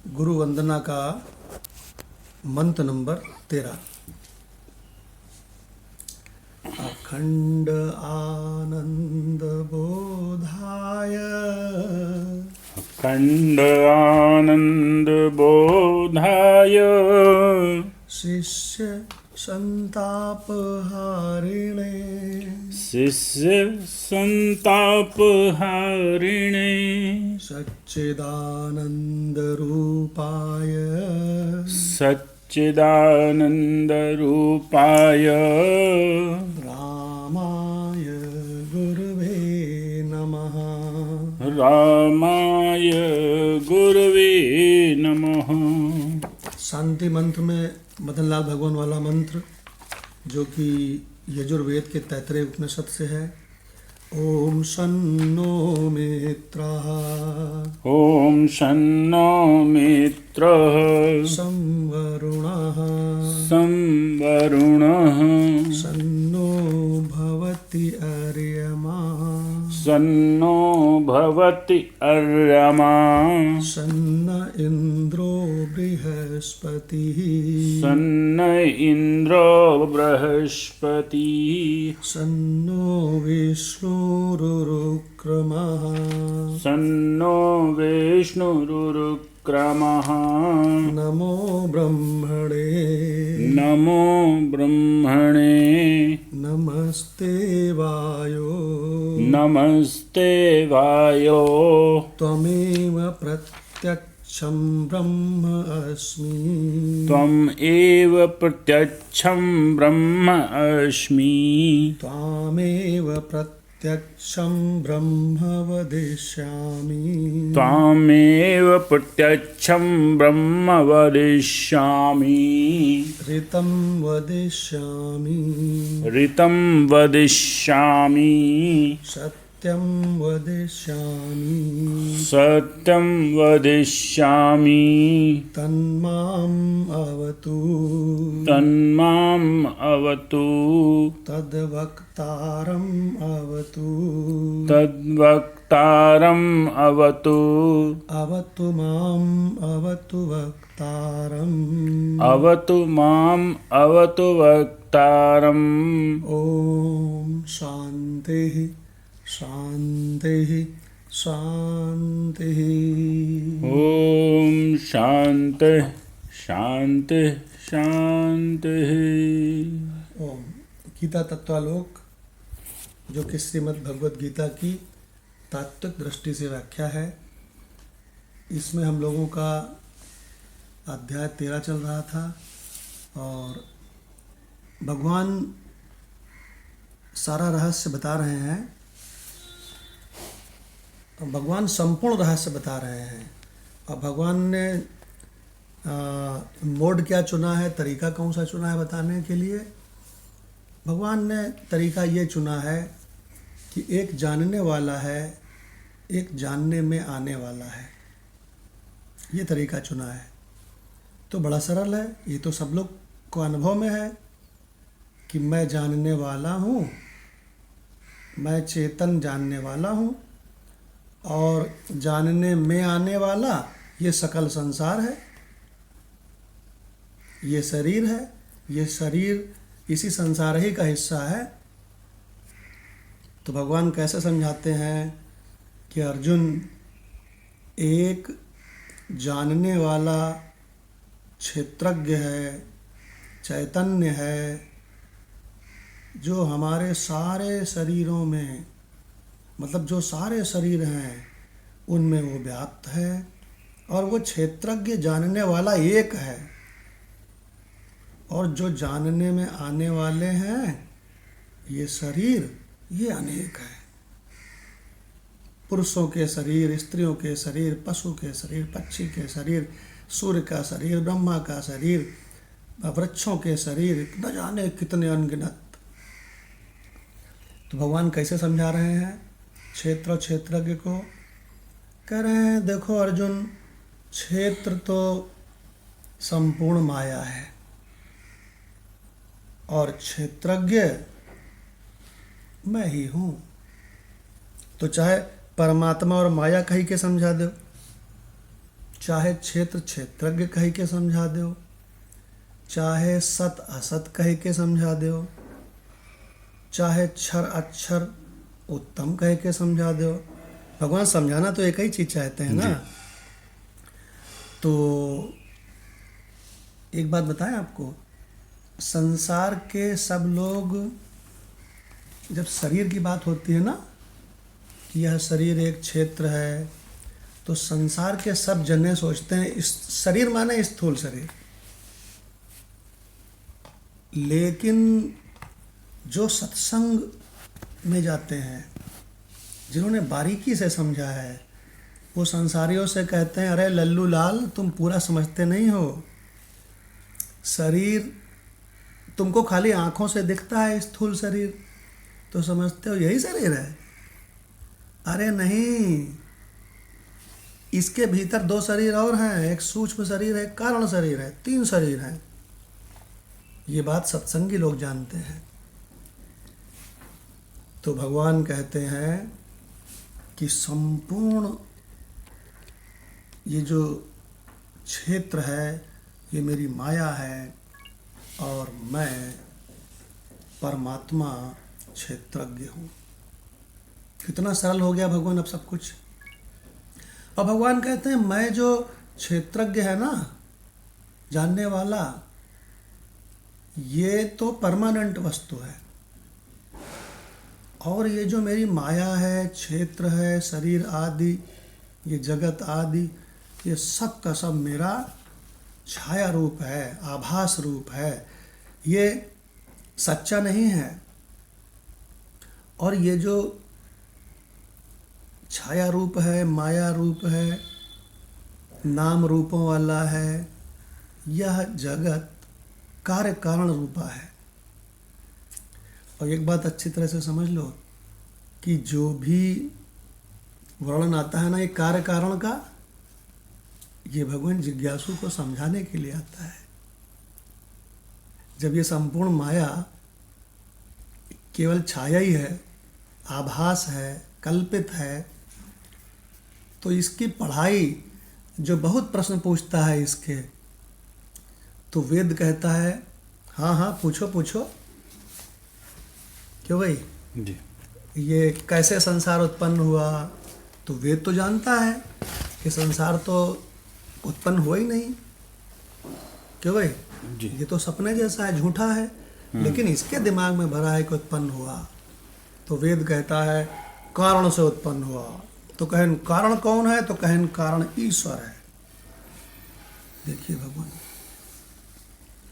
गुरु वंदना का मंत्र नंबर 13। अखंड आनंद बोधाय अखंड आनंद बोधाय शिष्य संताप हारिणे शिष्य संताप हारिणे सच्चिदानंद रूपाय सच्चिदानंद रूपाय रामाय गुरुवे नमः। रामाय गुरवे नमः। शांति मंत्र में मदनलाल भगवान वाला मंत्र जो कि यजुर्वेद के तैतृय उपनिषद से है। ओम शन्नो मित्रः ओम शन्नो मित्रः संवरुणः संवरुणः शन्नो भवति अर्यमा सन्नो भवति अर्यमा शन्न इन्द्रो बृहस्पतिः सन्न इन्द्रो बृहस्पतिः शन्नो विष्णुरुक्रमः सन्नो विष्णुरुक्रमः नमो ब्रह्मणे नमो ब्रह्मणे नमस्ते वायो नमस्ते वायो त्वमेव प्रत्यक्षं ब्रह्म अस्मि त्वम् एव प्रत्यक्षं ब्रह्म अस्मि त्वामेव प्रत्यक्षं ब्रह्म वदिष्यामि त्वामेव प्रत्यक्षं ब्रह्म वदिष्यामि ऋतं वदिष्यामि ऋतं वदिष्यामि सत्यं वदिष्यामि सत्यं वदिष्यामि तन्माम् अवतु तन्माम् अवतु तद्वक्तारम् अवतु तद्वक्तारम् अवतु अवतु माम् अवतु वक्तारम् अवतु माम् अवतु वक्तारम् ॐ शान्तिः शान्तिः शान्तिः। ओम शांति शांति शांति। ओम गीता तत्वालोक जो कि श्रीमद् भगवद गीता की तात्विक दृष्टि से व्याख्या है। इसमें हम लोगों का अध्याय 13 चल रहा था और भगवान सारा रहस्य बता रहे हैं। भगवान संपूर्ण रहस्य बता रहे हैं और भगवान ने मोड क्या चुना है, तरीका कौन सा चुना है बताने के लिए। भगवान ने तरीका ये चुना है कि एक जानने वाला है, एक जानने में आने वाला है। ये तरीका चुना है तो बड़ा सरल है। ये तो सब लोग को अनुभव में है कि मैं जानने वाला हूँ, मैं चेतन जानने वाला हूँ और जानने में आने वाला ये सकल संसार है, ये शरीर है। ये शरीर इसी संसार ही का हिस्सा है। तो भगवान कैसे समझाते हैं कि अर्जुन एक जानने वाला क्षेत्रज्ञ है, चैतन्य है, जो हमारे सारे शरीरों में मतलब जो सारे शरीर हैं उनमें वो व्याप्त है और वो क्षेत्रज्ञ जानने वाला एक है। और जो जानने में आने वाले हैं ये शरीर ये अनेक है। पुरुषों के शरीर, स्त्रियों के शरीर, पशु के शरीर, पक्षी के शरीर, सूर्य का शरीर, ब्रह्मा का शरीर, वृक्षों के शरीर, न जाने कितने अनगिनत। तो भगवान कैसे समझा रहे हैं क्षेत्र क्षेत्रज्ञ को। कह रहे हैं देखो अर्जुन, क्षेत्र तो संपूर्ण माया है और क्षेत्रज्ञ मैं ही हूँ। तो चाहे परमात्मा और माया कही के समझा दो, चाहे क्षेत्र क्षेत्रज्ञ कह के समझा दो, चाहे सत असत कह के समझा दो, चाहे क्षर अक्षर उत्तम कह के समझा दो। भगवान समझाना तो एक ही चीज चाहते हैं ना। तो एक बात बताएं आपको, संसार के सब लोग जब शरीर की बात होती है ना कि यह शरीर एक क्षेत्र है, तो संसार के सब जने सोचते हैं इस शरीर माने स्थूल शरीर। लेकिन जो सत्संग में जाते हैं, जिन्होंने बारीकी से समझा है, वो संसारियों से कहते हैं अरे लल्लू लाल तुम पूरा समझते नहीं हो। शरीर तुमको खाली आंखों से दिखता है स्थूल शरीर, तो समझते हो यही शरीर है। अरे नहीं, इसके भीतर दो शरीर और हैं, एक सूक्ष्म शरीर है, एक कारण शरीर है, 3 शरीर हैं। ये बात सत्संगी लोग जानते हैं। तो भगवान कहते हैं कि संपूर्ण ये जो क्षेत्र है ये मेरी माया है और मैं परमात्मा क्षेत्रज्ञ हूँ। कितना सरल हो गया भगवान अब सब कुछ। और भगवान कहते हैं मैं जो क्षेत्रज्ञ है ना, जानने वाला, ये तो परमानेंट वस्तु है, और ये जो मेरी माया है, क्षेत्र है, शरीर आदि, ये जगत आदि, ये सब का सब मेरा छाया रूप है, आभास रूप है, ये सच्चा नहीं है। और ये जो छाया रूप है, माया रूप है, नाम रूपों वाला है, यह जगत कार्य कारण रूपा है। और एक बात अच्छी तरह से समझ लो कि जो भी वर्णन आता है ना ये कार्य कारण का, ये भगवान जिज्ञासु को समझाने के लिए आता है। जब ये संपूर्ण माया केवल छाया ही है, आभास है, कल्पित है, तो इसकी पढ़ाई जो बहुत प्रश्न पूछता है इसके, तो वेद कहता है हाँ हाँ पूछो पूछो। क्यों भाई जी। ये कैसे संसार उत्पन्न हुआ, तो वेद तो जानता है कि संसार तो उत्पन्न हुआ ही नहीं। क्यों भाई जी। ये तो सपने जैसा है, झूठा है, लेकिन इसके दिमाग में भरा है कि उत्पन्न हुआ। तो वेद कहता है कारण से उत्पन्न हुआ। तो कहन कारण कौन है, तो कहन कारण ईश्वर है। देखिए भगवान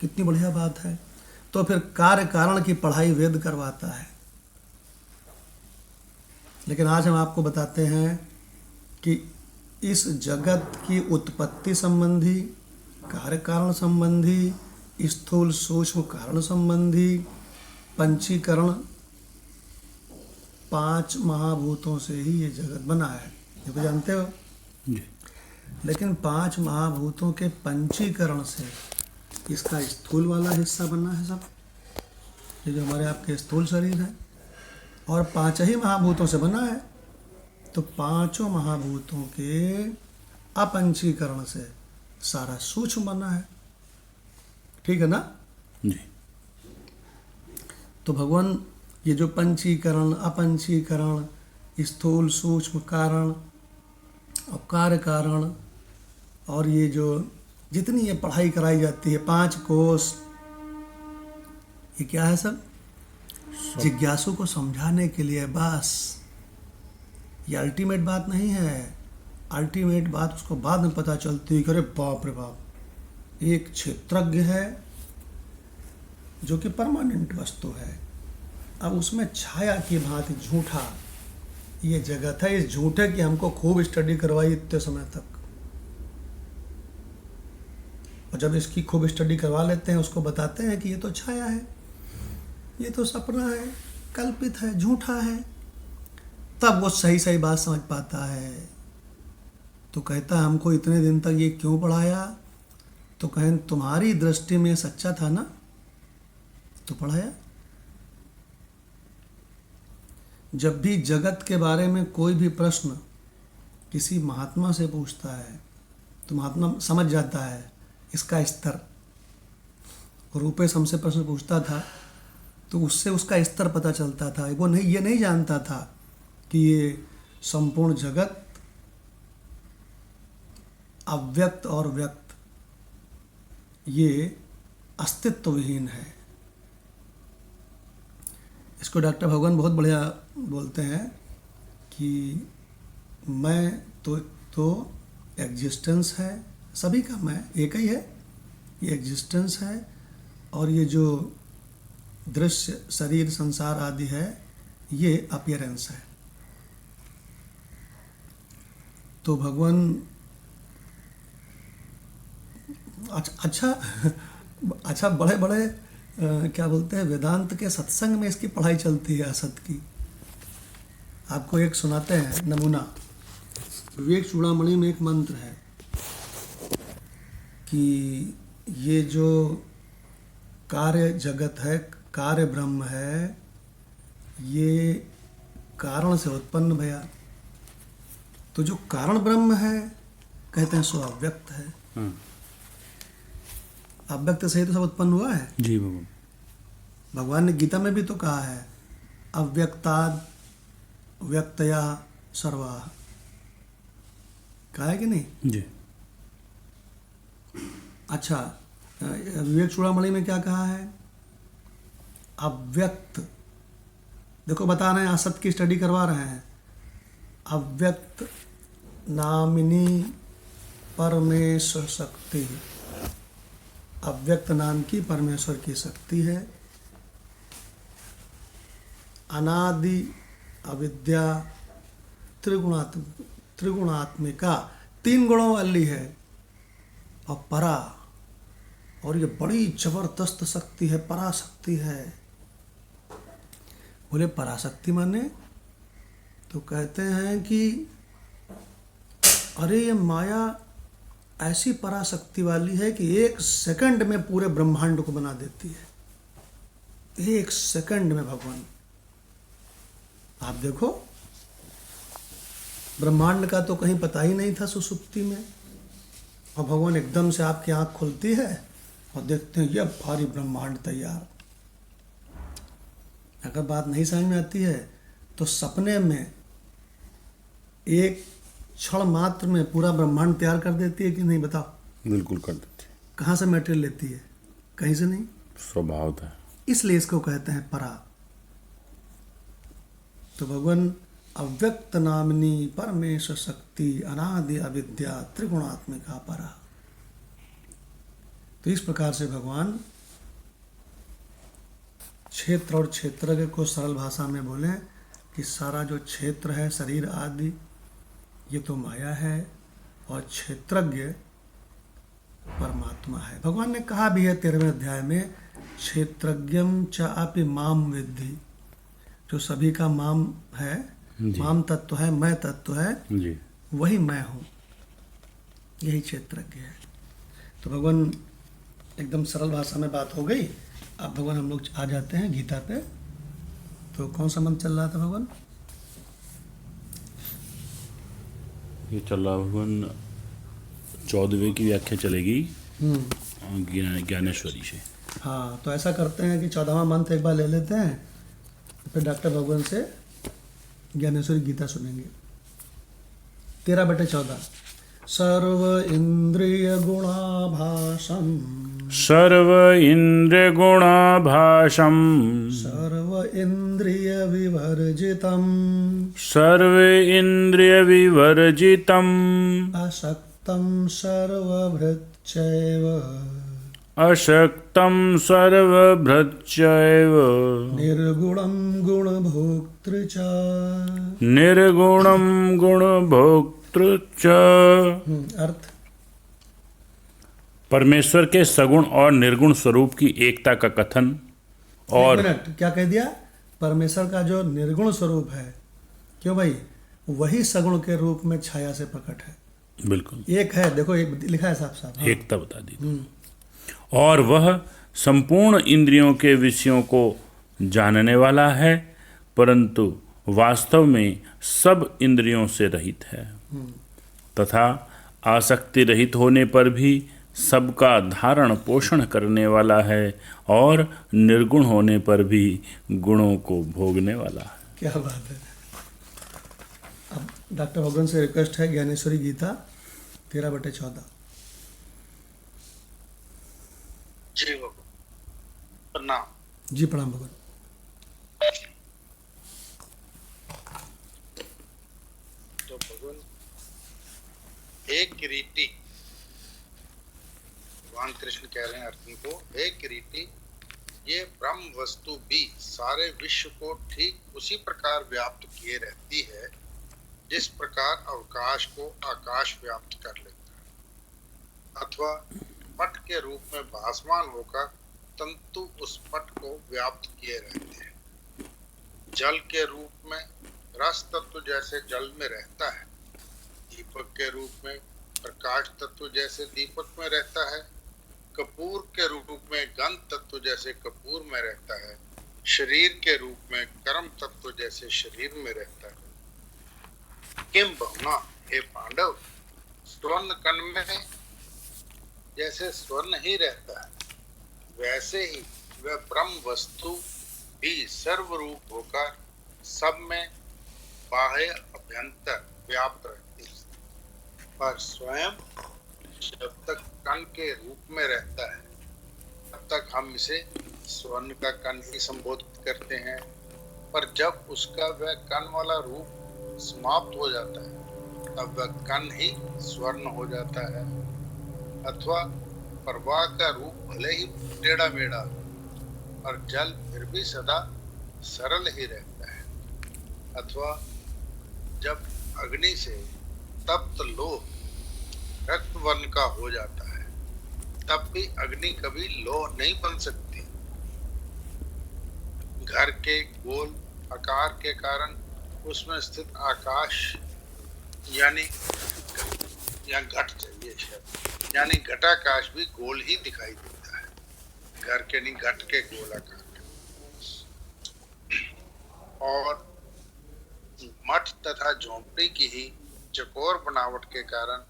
कितनी बढ़िया बात है। तो फिर कार्य कारण की पढ़ाई वेद करवाता है। लेकिन आज हम आपको बताते हैं कि इस जगत की उत्पत्ति संबंधी, कार्य कारण संबंधी, स्थूल सूक्ष्म कारण संबंधी, पंचीकरण, 5 महाभूतों से ही ये जगत बना है, ये तो जानते हो। जी। लेकिन 5 महाभूतों के पंचीकरण से इसका स्थूल वाला हिस्सा बना है सब, ये जो हमारे आपके स्थूल शरीर है, और 5 ही महाभूतों से बना है। तो 5 महाभूतों के अपंचीकरण से सारा सूक्ष्म बना है। ठीक है ना जी। तो भगवान ये जो पंचीकरण, अपंचीकरण, स्थूल सूक्ष्म कारण और कार्य कारण, और ये जो जितनी ये पढ़ाई कराई जाती है, 5 कोश, ये क्या है सब? जिज्ञासु को समझाने के लिए बस। ये अल्टीमेट बात नहीं है। अल्टीमेट बात उसको बाद में पता चलती है कि अरे बाप रे बाप, एक क्षेत्रज्ञ है जो कि परमानेंट वस्तु है, अब उसमें छाया की भांति झूठा ये जगत है। इस झूठे की हमको खूब स्टडी करवाई इतने समय तक, और जब इसकी खूब स्टडी करवा लेते हैं, उसको बताते हैं कि ये तो छाया है, ये तो सपना है, कल्पित है, झूठा है, तब वो सही सही बात समझ पाता है। तो कहता है हमको इतने दिन तक ये क्यों पढ़ाया? तो कहें तुम्हारी दृष्टि में सच्चा था ना, तो पढ़ाया। जब भी जगत के बारे में कोई भी प्रश्न किसी महात्मा से पूछता है तो महात्मा समझ जाता है इसका स्तर। रूपेश हमसे प्रश्न पूछता था तो उससे उसका स्तर पता चलता था। वो ये नहीं जानता था कि ये संपूर्ण जगत अव्यक्त और व्यक्त ये अस्तित्व विहीन है। इसको डॉक्टर भगवान बहुत बढ़िया बोलते हैं कि मैं तो एग्जिस्टेंस है, सभी का मैं एक ही है, ये एग्जिस्टेंस है, और ये जो दृश्य शरीर संसार आदि है ये अपीयरेंस है। तो भगवान अच्छा बड़े बड़े क्या बोलते हैं, वेदांत के सत्संग में इसकी पढ़ाई चलती है असत की। आपको एक सुनाते हैं नमूना। विवेक चूड़ामणि में एक मंत्र है कि ये जो कार्य जगत है, कार्य ब्रह्म है, ये कारण से उत्पन्न भया। तो जो कारण ब्रह्म है कहते हैं सो अव्यक्त है। अव्यक्त से ही तो सब उत्पन्न हुआ है। जी भगवान ने गीता में भी तो कहा है अव्यक्ताद व्यक्तया सर्वा, कहा है कि नहीं जी। अच्छा, विवेक चूड़ामणि में क्या कहा है? अव्यक्त, देखो बता रहे हैं, असत की स्टडी करवा रहे हैं। अव्यक्त नामिनी परमेश्वर शक्ति, अव्यक्त नाम की परमेश्वर की शक्ति है। अनादि अविद्या त्रिगुणात्मिका, 3 गुणों वाली है, और परा, और ये बड़ी जबरदस्त शक्ति है, पराशक्ति है। बोले पराशक्ति माने? तो कहते हैं कि अरे ये माया ऐसी पराशक्ति वाली है कि 1 सेकंड में पूरे ब्रह्मांड को बना देती है। 1 सेकंड में भगवान, आप देखो ब्रह्मांड का तो कहीं पता ही नहीं था सुसुप्ति में, और भगवान एकदम से आपकी आंख खुलती है और देखते हैं ये भारी ब्रह्मांड तैयार। अगर बात नहीं समझ में आती है तो सपने में एक क्षण मात्र में पूरा ब्रह्मांड तैयार कर देती है कि नहीं, बताओ? बिल्कुल कर देती है। कहाँ से मटेरियल लेती है? कहीं से नहीं, स्वभाव था। इसलिए इसको कहते हैं परा। तो भगवान अव्यक्त नामनी परमेश्वर शक्ति अनादि अविद्या त्रिगुणात्मिका परा। तो इस प्रकार से भगवान क्षेत्र और क्षेत्रज्ञ को सरल भाषा में बोले कि सारा जो क्षेत्र है, शरीर आदि, ये तो माया है, और क्षेत्रज्ञ परमात्मा है। भगवान ने कहा भी है 13वें अध्याय में, क्षेत्रज्ञम च अपि माम विद्धि, जो सभी का माम है, माम तत्व है, मैं तत्व है जी, वही मैं हूँ, यही क्षेत्रज्ञ है। तो भगवान एकदम सरल भाषा में बात हो गई। अब भगवान हम लोग आ जाते हैं गीता पे। तो कौन सा मंत्र चल रहा था भगवान? ये चल रहा भगवान 14वें की व्याख्या चलेगी ज्ञानेश्वरी से। हाँ, तो ऐसा करते हैं कि 14वां मंत्र एक बार ले लेते हैं, फिर डॉक्टर भगवान से ज्ञानेश्वरी गीता सुनेंगे। 13/14। सर्व इंद्रिय गुणाभासम, सर्व इंद्रिय गुणाभासम, सर्व इंद्रिय विवर्जितम, सर्व इंद्रिय विवर्जितम, अशक्तम सर्वभृच्चैव, अशक्तम सर्वभृच्चैव, निर्गुणं गुणभोक्तृ च, निर्गुणं गुणभोक्तृ च। अर्थ? परमेश्वर के सगुण और निर्गुण स्वरूप की एकता का कथन। और 1 मिनट, क्या कह दिया? परमेश्वर का जो निर्गुण स्वरूप है, क्यों भाई, वही सगुण के रूप में छाया से प्रकट है। बिल्कुल एक है, देखो एक लिखा है साफ साफ। हाँ। एकता बता दी। और वह संपूर्ण इंद्रियों के विषयों को जानने वाला है, परंतु वास्तव में सब इंद्रियों से रहित है, तथा आसक्ति रहित होने पर भी सबका धारण पोषण करने वाला है और निर्गुण होने पर भी गुणों को भोगने वाला है। क्या बात है। अब डॉक्टर भगवान से रिक्वेस्ट है ज्ञानेश्वरी गीता 13/14। जी भगवान प्रणाम। जी प्रणाम भगवान। तो भगवान एक किरीटी, भगवान कृष्ण कह रहे हैं अर्जुन को, हे किरीटी, ये ब्रह्म वस्तु भी सारे विश्व को ठीक उसी प्रकार व्याप्त किए रहती है जिस प्रकार अवकाश को आकाश व्याप्त कर लेता है, अथवा पट के रूप में भासमान होकर तंतु उस पट को व्याप्त किए रहते हैं। जल के रूप में रस तत्व जैसे जल में रहता है, दीपक के रूप में प्रकाश तत्व जैसे दीपक में रहता है, कपूर के रूप में गंध तत्व जैसे कपूर में रहता है, शरीर के रूप में कर्म तत्व जैसे शरीर में रहता है। किम बहुना, हे पांडव, स्वर्ण कण में जैसे स्वर्ण ही रहता है, वैसे ही वह ब्रह्म वस्तु भी सर्वरूप होकर सब में बाह्य अभ्यंतर व्याप्त रहती है, पर स्वयं जब तक कण के रूप में रहता है तब तक हम इसे स्वर्ण का कण ही संबोधित करते हैं, पर जब उसका वह कण वाला रूप समाप्त हो जाता है तब वह कण ही स्वर्ण हो जाता है। अथवा प्रवाह का रूप भले ही टेढ़ा मेढ़ा और जल फिर भी सदा सरल ही रहता है। अथवा जब अग्नि से तप्त लोह रक्त वर्ण का हो जाता है तब भी अग्नि कभी लोह नहीं बन सकती। घर के गोल आकार के कारण उसमें स्थित आकाश यानी घट चाहिए शब्द, यानी घटाकाश भी गोल ही दिखाई देता है, घर के नहीं घट के गोल आकार के। और मठ तथा झोंपड़ी की ही चकोर बनावट के कारण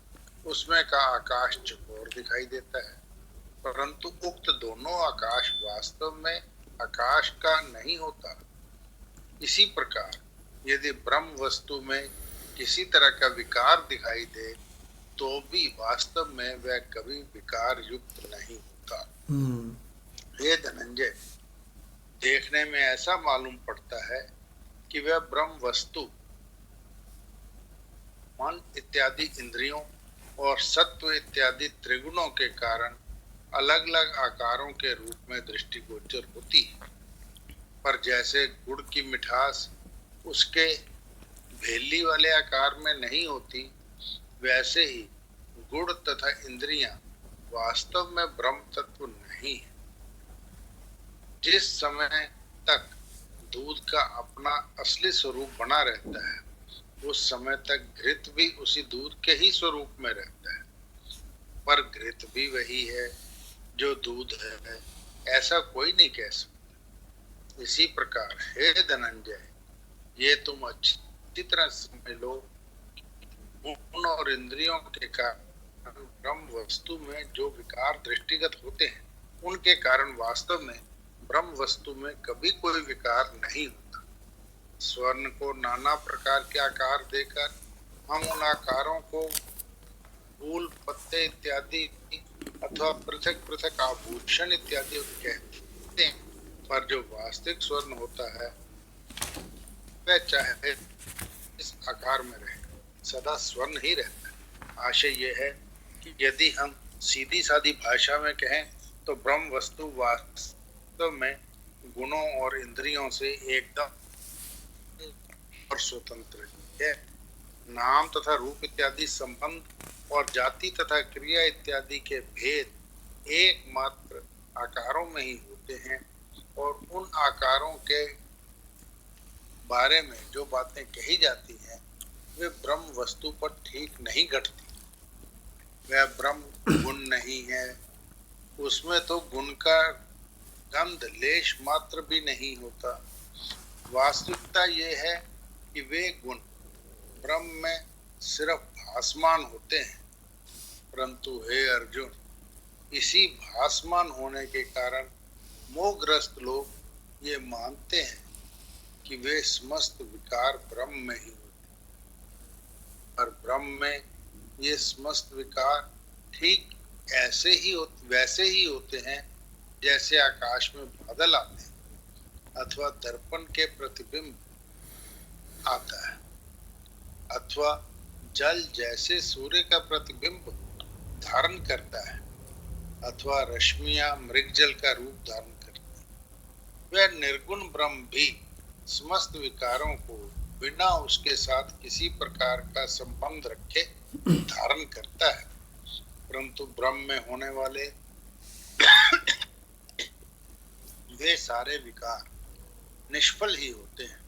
उसमें का आकाश चकोर दिखाई देता है, परंतु उक्त दोनों आकाश वास्तव में आकाश का नहीं होता। इसी प्रकार यदि ब्रह्म वस्तु में किसी तरह का विकार दिखाई दे तो भी वास्तव में वह कभी विकार युक्त नहीं होता। हे धनंजय, देखने में ऐसा मालूम पड़ता है कि वह ब्रह्म वस्तु मन इत्यादि इंद्रियों और सत्व इत्यादि त्रिगुणों के कारण अलग अलग आकारों के रूप में दृष्टिगोचर होती है, पर जैसे गुड़ की मिठास उसके भेली वाले आकार में नहीं होती, वैसे ही गुड़ तथा इंद्रियां वास्तव में ब्रह्म तत्व नहीं है। जिस समय तक दूध का अपना असली स्वरूप बना रहता है उस समय तक घृत भी उसी दूध के ही स्वरूप में रहता है, पर घृत भी वही है जो दूध है, ऐसा कोई नहीं कह सकता। इसी प्रकार हे धनंजय, ये तुम अच्छी तरह समझ लो, गुण और इंद्रियों के कारण ब्रह्म वस्तु में जो विकार दृष्टिगत होते हैं उनके कारण वास्तव में ब्रह्म वस्तु में कभी कोई विकार नहीं होता। स्वर्ण को नाना प्रकार के आकार देकर हम उन आकारों को फूल पत्ते इत्यादि अथवा पृथक पृथक आभूषण इत्यादि कहते हैं, पर जो वास्तविक स्वर्ण होता है वह चाहे इस आकार में रहे सदा स्वर्ण ही रहता है। आशय यह है कि यदि हम सीधी सादी भाषा में कहें तो ब्रह्म वस्तु वास्तव में गुणों और इंद्रियों से एकदम और स्वतंत्र है। नाम तथा रूप इत्यादि संबंध और जाति तथा क्रिया इत्यादि के भेद एकमात्र आकारों में ही होते हैं, और उन आकारों के बारे में जो बातें कही जाती हैं वे ब्रह्म वस्तु पर ठीक नहीं घटती। वह ब्रह्म गुण नहीं है, उसमें तो गुण का गंध लेश मात्र भी नहीं होता। वास्तविकता ये है कि वे गुण ब्रह्म में सिर्फ भासमान होते हैं, परंतु हे अर्जुन, इसी भासमान होने के कारण मोहग्रस्त लोग ये मानते हैं कि वे समस्त विकार ब्रह्म में ही होते हैं, और ब्रह्म में ये समस्त विकार ठीक वैसे ही होते हैं जैसे आकाश में बादल आते हैं, अथवा दर्पण के प्रतिबिंब आता है, अथवा जल जैसे सूर्य का प्रतिबिंब धारण करता है, अथवा रश्मियां मृगजल का रूप धारण करती है। वह निर्गुण ब्रह्म भी समस्त विकारों को बिना उसके साथ किसी प्रकार का संबंध रखे धारण करता है, परंतु ब्रह्म में होने वाले वे सारे विकार निष्फल ही होते हैं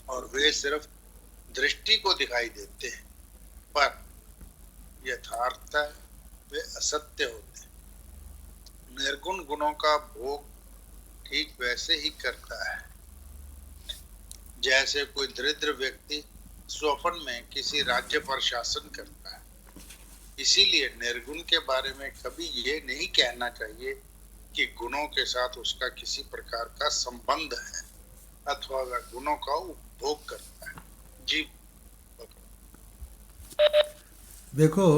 और वे सिर्फ दृष्टि को दिखाई देते हैं, पर यथार्थता वे असत्य होते हैं। निर्गुण गुणों का भोग ठीक वैसे ही करता है जैसे कोई दरिद्र व्यक्ति स्वप्न में किसी राज्य पर शासन करता है। इसीलिए निर्गुण के बारे में कभी ये नहीं कहना चाहिए कि गुणों के साथ उसका किसी प्रकार का संबंध है अथवा वह गुणों का उपभोग करता है। जी देखो,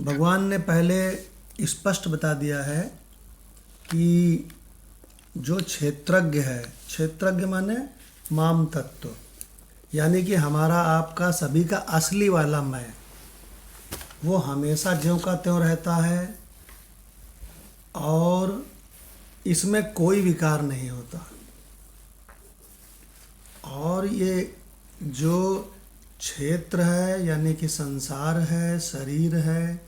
भगवान ने पहले स्पष्ट बता दिया है कि जो क्षेत्रज्ञ है, क्षेत्रज्ञ माने माम तत्व, यानी कि हमारा आपका सभी का असली वाला मैं, वो हमेशा ज्यों का त्यों रहता है और इसमें कोई विकार नहीं होता। और ये जो क्षेत्र है यानी कि संसार है, शरीर है,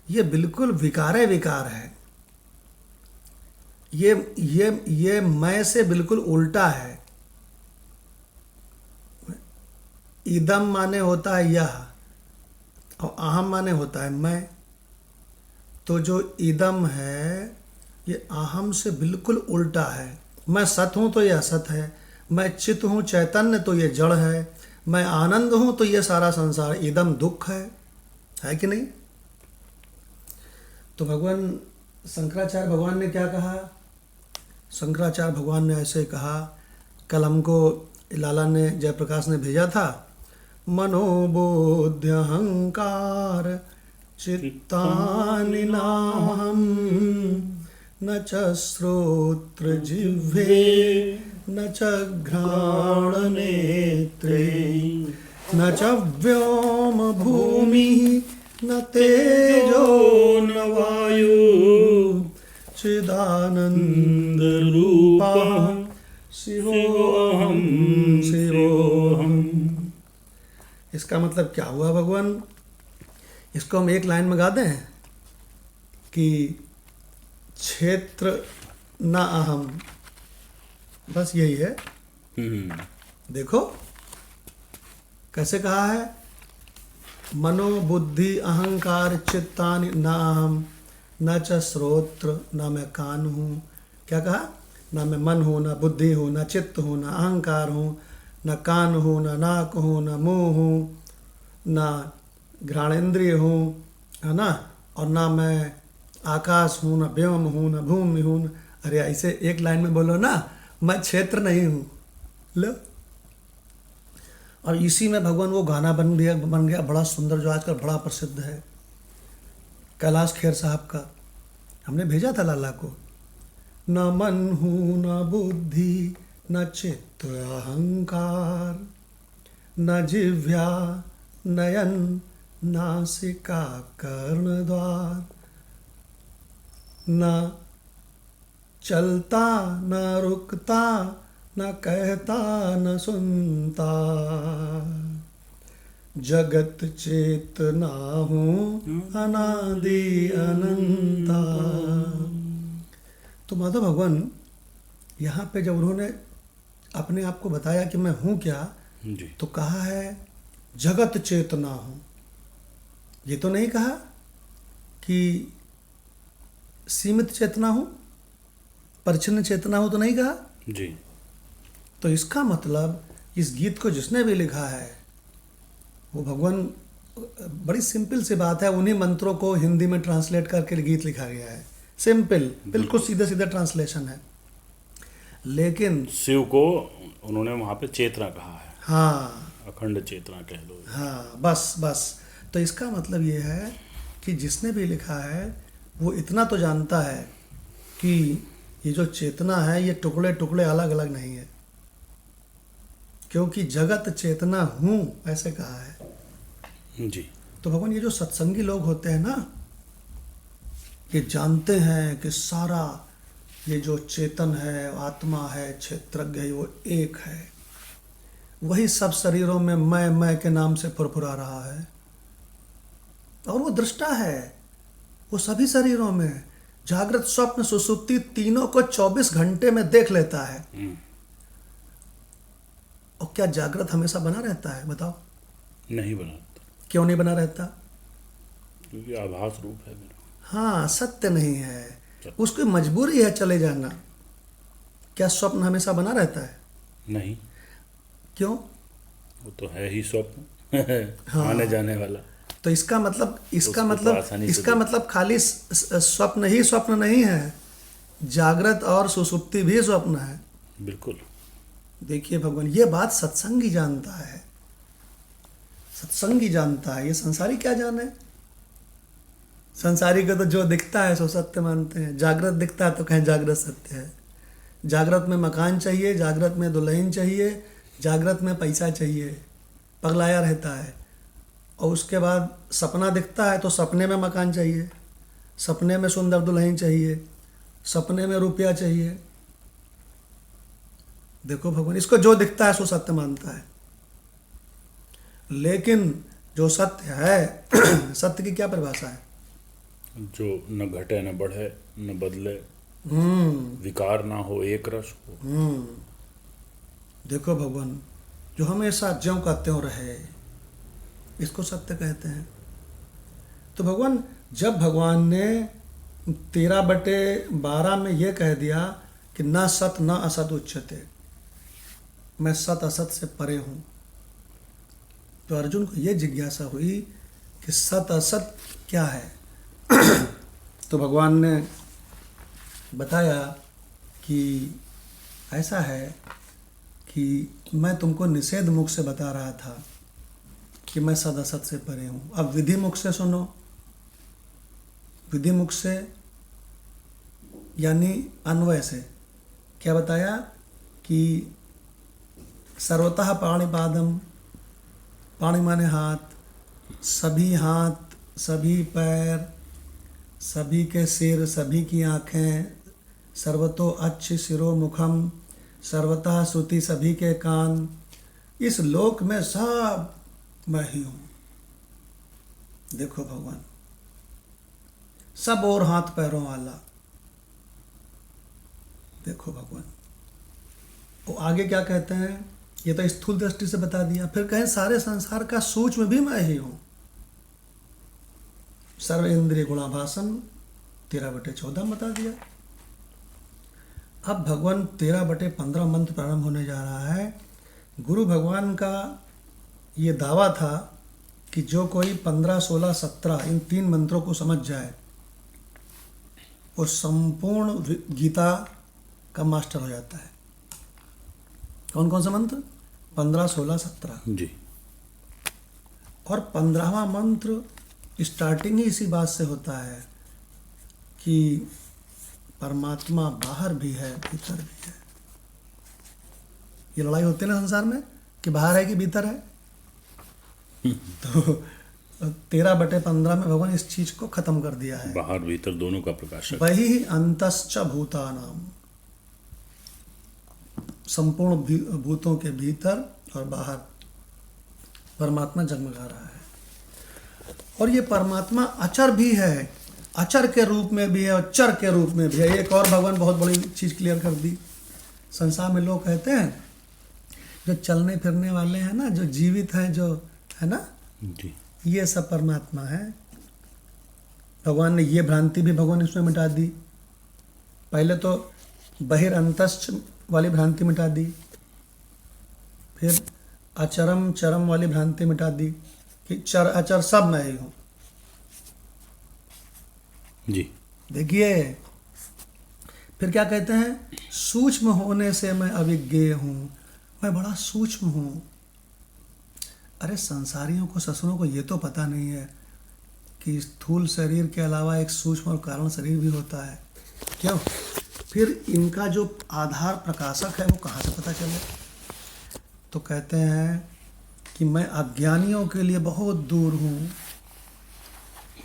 ये बिल्कुल विकारे विकार है। ये मैं से बिल्कुल उल्टा है। इदम माने होता है यह और अहम माने होता है मैं। तो जो इदम है ये अहम से बिल्कुल उल्टा है। मैं सत हूँ तो ये असत है, मैं चित हूँ चैतन्य तो ये जड़ है, मैं आनंद हूँ तो ये सारा संसार इदम दुख है कि नहीं? तो भगवान शंकराचार्य भगवान ने क्या कहा? शंकराचार्य भगवान ने ऐसे कहा, कल हमको लाला ने जयप्रकाश ने भेजा था, मनोबोध्य अहंकार चित्तानि नाहं न च श्रोत्र जिह्वे न च घ्राण नेत्रे न च व्योम भूमि न तेजो न वायु चिदानंद रूपा शिवोऽहं शिवोऽहम्। इसका मतलब क्या हुआ भगवान? इसको हम एक लाइन में गा दें कि क्षेत्र न अहम, बस यही है। देखो कैसे कहा है, मनो बुद्धि अहंकार चित्तानि न अहम न च श्रोत्र, न मैं कान हूँ। क्या कहा? ना मैं मन हूँ, ना बुद्धि हूँ, ना चित्त हूँ, ना अहंकार हूँ, ना कान हूँ, ना नाक हूँ, ना मुँह हूँ, ना घ्राणेन्द्रिय हूँ, है ना, और ना मैं आकाश हूँ, ना व्योम हूँ, ना भूमि हूँ। अरे ऐसे एक लाइन में बोलो ना, मैं क्षेत्र नहीं हूँ। लो, और इसी में भगवान वो गाना बन गया बड़ा सुंदर, जो आजकल बड़ा प्रसिद्ध है, कैलाश खेर साहब का। हमने भेजा था लाला को। न मन हूँ न बुद्धि न चित्त अहंकार, न जिह्वा नयन नासिका कर्णद्वार, न चलता न रुकता न कहता न सुनता, जगत चेतना हूँ अनादि अनंता। तो माधव भगवान यहाँ पे जब उन्होंने अपने आप को बताया कि मैं हूँ क्या जी, तो कहा है जगत चेतना हूँ। ये तो नहीं कहा कि सीमित चेतना हूँ, परिच्छिन्न चेतना हूँ, तो नहीं कहा जी। तो इसका मतलब इस गीत को जिसने भी लिखा है वो भगवान बड़ी सिंपल सी बात है, उन्हीं मंत्रों को हिंदी में ट्रांसलेट करके गीत लिखा गया है। सिंपल, बिल्कुल सीधे सीधे ट्रांसलेशन है। लेकिन शिव को उन्होंने वहाँ पे चेतना कहा है, हाँ अखंड चेतना कह लो। हाँ, बस तो इसका मतलब ये है कि जिसने भी लिखा है वो इतना तो जानता है कि ये जो चेतना है ये टुकड़े टुकड़े अलग अलग नहीं है, क्योंकि जगत चेतना हूँ ऐसे कहा है। जी। तो भगवान ये जो सत्संगी लोग होते हैं ना, ये जानते हैं कि सारा ये जो चेतन है, आत्मा है, क्षेत्रज्ञ है, वो एक है। वही सब शरीरों में मैं के नाम से फुरफुरा रहा है, और वो दृष्टा है, वो सभी शरीरों में जागृत स्वप्न सुसुप्ति तीनों को 24 घंटे में देख लेता है। और क्या जागृत हमेशा बना रहता है? बताओ। नहीं बनाता। क्यों नहीं बना रहता? क्योंकि आभास रूप है मेरा। हाँ, सत्य नहीं है, उसकी मजबूरी है चले जाना। क्या स्वप्न हमेशा बना रहता है? नहीं। क्यों? वो तो है ही स्वप्न, हाँ। आने जाने वाला। तो इसका मतलब आसानी से खाली स्वप्न ही स्वप्न नहीं है, जागृत और सुसुप्ति भी स्वप्न है। बिल्कुल। देखिए भगवान, ये बात सत्संगी जानता है, सत्संगी जानता है। ये संसारी क्या जाने? संसारी को तो जो दिखता है सो सत्य मानते हैं। जागृत दिखता है तो कहें जागृत सत्य है। जागृत में मकान चाहिए, जागृत में दुल्हन चाहिए, जागृत में पैसा चाहिए, पगलाया रहता है। और उसके बाद सपना दिखता है तो सपने में मकान चाहिए, सपने में सुंदर दुल्हन चाहिए, सपने में रुपया चाहिए। देखो भगवान, इसको जो दिखता है सो सत्य मानता है। लेकिन जो सत्य है सत्य की क्या परिभाषा है? जो न घटे न बढ़े न बदले, विकार ना हो, एक रस हो। देखो भगवान, जो हमेशा ज्यों का त्यों रहे, इसको सत्य कहते हैं। तो भगवान, जब भगवान ने 13/12 में ये कह दिया कि ना सत ना असत उच्यते, मैं सत असत से परे हूँ, तो अर्जुन को ये जिज्ञासा हुई कि सत असत क्या है। तो भगवान ने बताया कि ऐसा है कि मैं तुमको निषेध मुख से बता रहा था कि मैं सद असत से परे हूँ। अब विधि मुख से सुनो। विधि मुख से यानी अन्वय से क्या बताया कि सर्वतः पाणिपादम, पाणि माने हाथ, हाथ, सभी पैर, सभी के सिर, सभी की आँखें, सर्वतो अच्छ शिरो मुखम, सर्वतः श्रुति, सभी के कान, इस लोक में सब मैं ही हूँ। देखो भगवान, सब और हाथ पैरों वाला। देखो भगवान, वो आगे क्या कहते हैं, ये तो स्थूल दृष्टि से बता दिया। फिर कहें सारे संसार का सूक्ष्म भी मैं ही हूँ। सर्व इंद्रिय गुणाभासन 13/14 बता दिया। अब भगवान 13/15 मंत्र प्रारंभ होने जा रहा है। गुरु भगवान का ये दावा था कि जो कोई 15, 16, 17 इन 3 मंत्रों को समझ जाए वो संपूर्ण गीता का मास्टर हो जाता है। कौन कौन सा मंत्र? 15, 16, 17 जी। और 15वां मंत्र स्टार्टिंग ही इसी बात से होता है कि परमात्मा बाहर भी है, भीतर भी है। ये लड़ाई होती है ना संसार में कि बाहर है कि भीतर है। तो 13/15 में भगवान इस चीज को खत्म कर दिया है। बाहर भीतर दोनों का प्रकाशक। वही अंतश्च भूतानाम, संपूर्ण भूतों के भीतर और बाहर परमात्मा जगमगा रहा है। और ये परमात्मा अचर भी है, अचर के रूप में भी है और चर के रूप में भी है। एक और भगवान बहुत बड़ी चीज क्लियर कर दी। संसार में लोग कहते हैं जो चलने फिरने वाले हैं ना, जो जीवित हैं, जो है ना जी, ये सब परमात्मा है। भगवान ने ये भ्रांति भी भगवान इसमें मिटा दी। पहले तो बहिरंतश्च वाली भ्रांति मिटा दी, फिर अचरम चरम वाली भ्रांति मिटा दी कि चर अचर सब मैं ही हूँ। जी। देखिए फिर क्या कहते हैं, सूक्ष्म होने से मैं अविज्ञेय हूँ, मैं बड़ा सूक्ष्म हूँ। अरे संसारियों को, ससुरों को ये तो पता नहीं है कि स्थूल शरीर के अलावा एक सूक्ष्म और कारण शरीर भी होता है। क्यों? फिर इनका जो आधार प्रकाशक है वो कहाँ से पता चले? तो कहते हैं कि मैं अज्ञानियों के लिए बहुत दूर हूँ।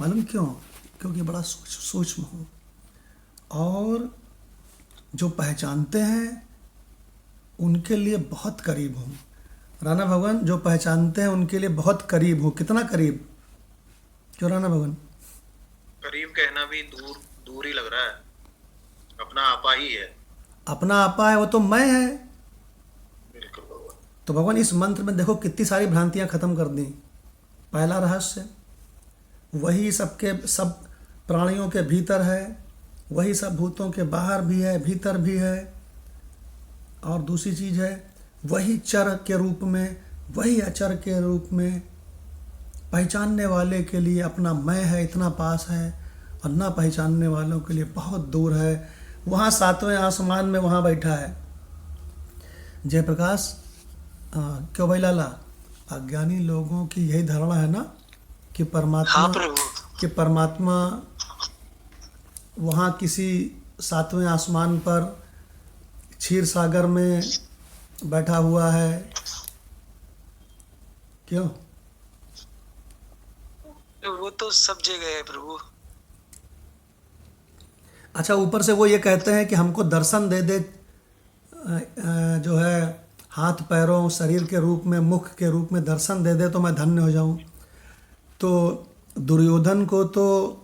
मालूम क्यों? क्योंकि बड़ा सूक्ष्म हूँ। और जो पहचानते हैं उनके लिए बहुत करीब हूँ। राणा भगवान, जो पहचानते हैं उनके लिए बहुत करीब हूँ। कितना करीब? क्यों राणा भगवान? करीब कहना भी दूर दूर ही लग रहा है, अपना आपा ही है। अपना आपा है, वो तो मैं है। बिल्कुल भगवान। तो भगवान इस मंत्र में देखो कितनी सारी भ्रांतियां खत्म कर दी। पहला रहस्य, वही सबके सब प्राणियों के भीतर है, वही सब भूतों के बाहर भी है, भीतर भी है। और दूसरी चीज है, वही चर के रूप में, वही अचर के रूप में। पहचानने वाले के लिए अपना मैं है, इतना पास है, और ना पहचानने वालों के लिए बहुत दूर है, वहाँ 7वें आसमान में वहाँ बैठा है। जयप्रकाश, क्यों भाई लाला? अज्ञानी लोगों की यही धारणा है ना कि परमात्मा, हाँ प्रभु। कि परमात्मा वहाँ किसी 7वें आसमान पर क्षीर सागर में बैठा हुआ है। क्यों? वो तो सब जगह है प्रभु। अच्छा, ऊपर से वो ये कहते हैं कि हमको दर्शन दे दे, जो है हाथ पैरों शरीर के रूप में, मुख के रूप में दर्शन दे दे तो मैं धन्य हो जाऊं। तो दुर्योधन को तो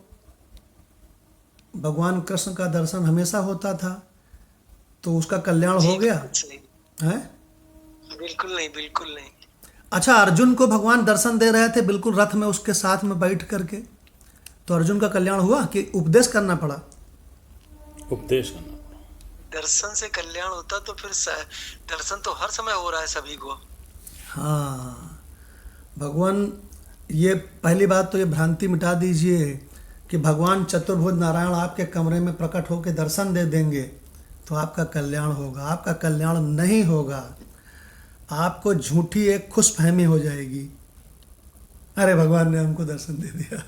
भगवान कृष्ण का दर्शन हमेशा होता था, तो उसका कल्याण हो गया है? बिल्कुल नहीं, बिल्कुल नहीं। अच्छा, अर्जुन को भगवान दर्शन दे रहे थे बिल्कुल रथ में उसके साथ में बैठ करके, तो अर्जुन का कल्याण हुआ कि उपदेश करना पड़ा? उपदेश करना। दर्शन से कल्याण होता तो फिर दर्शन तो हर समय हो रहा है सभी को। हाँ भगवान, ये पहली बात तो ये भ्रांति मिटा दीजिए कि भगवान चतुर्भुज नारायण आपके कमरे में प्रकट होकर दर्शन दे देंगे तो आपका कल्याण होगा। आपका कल्याण नहीं होगा, आपको झूठी एक खुशफहमी हो जाएगी, अरे भगवान ने हमको दर्शन दे दिया।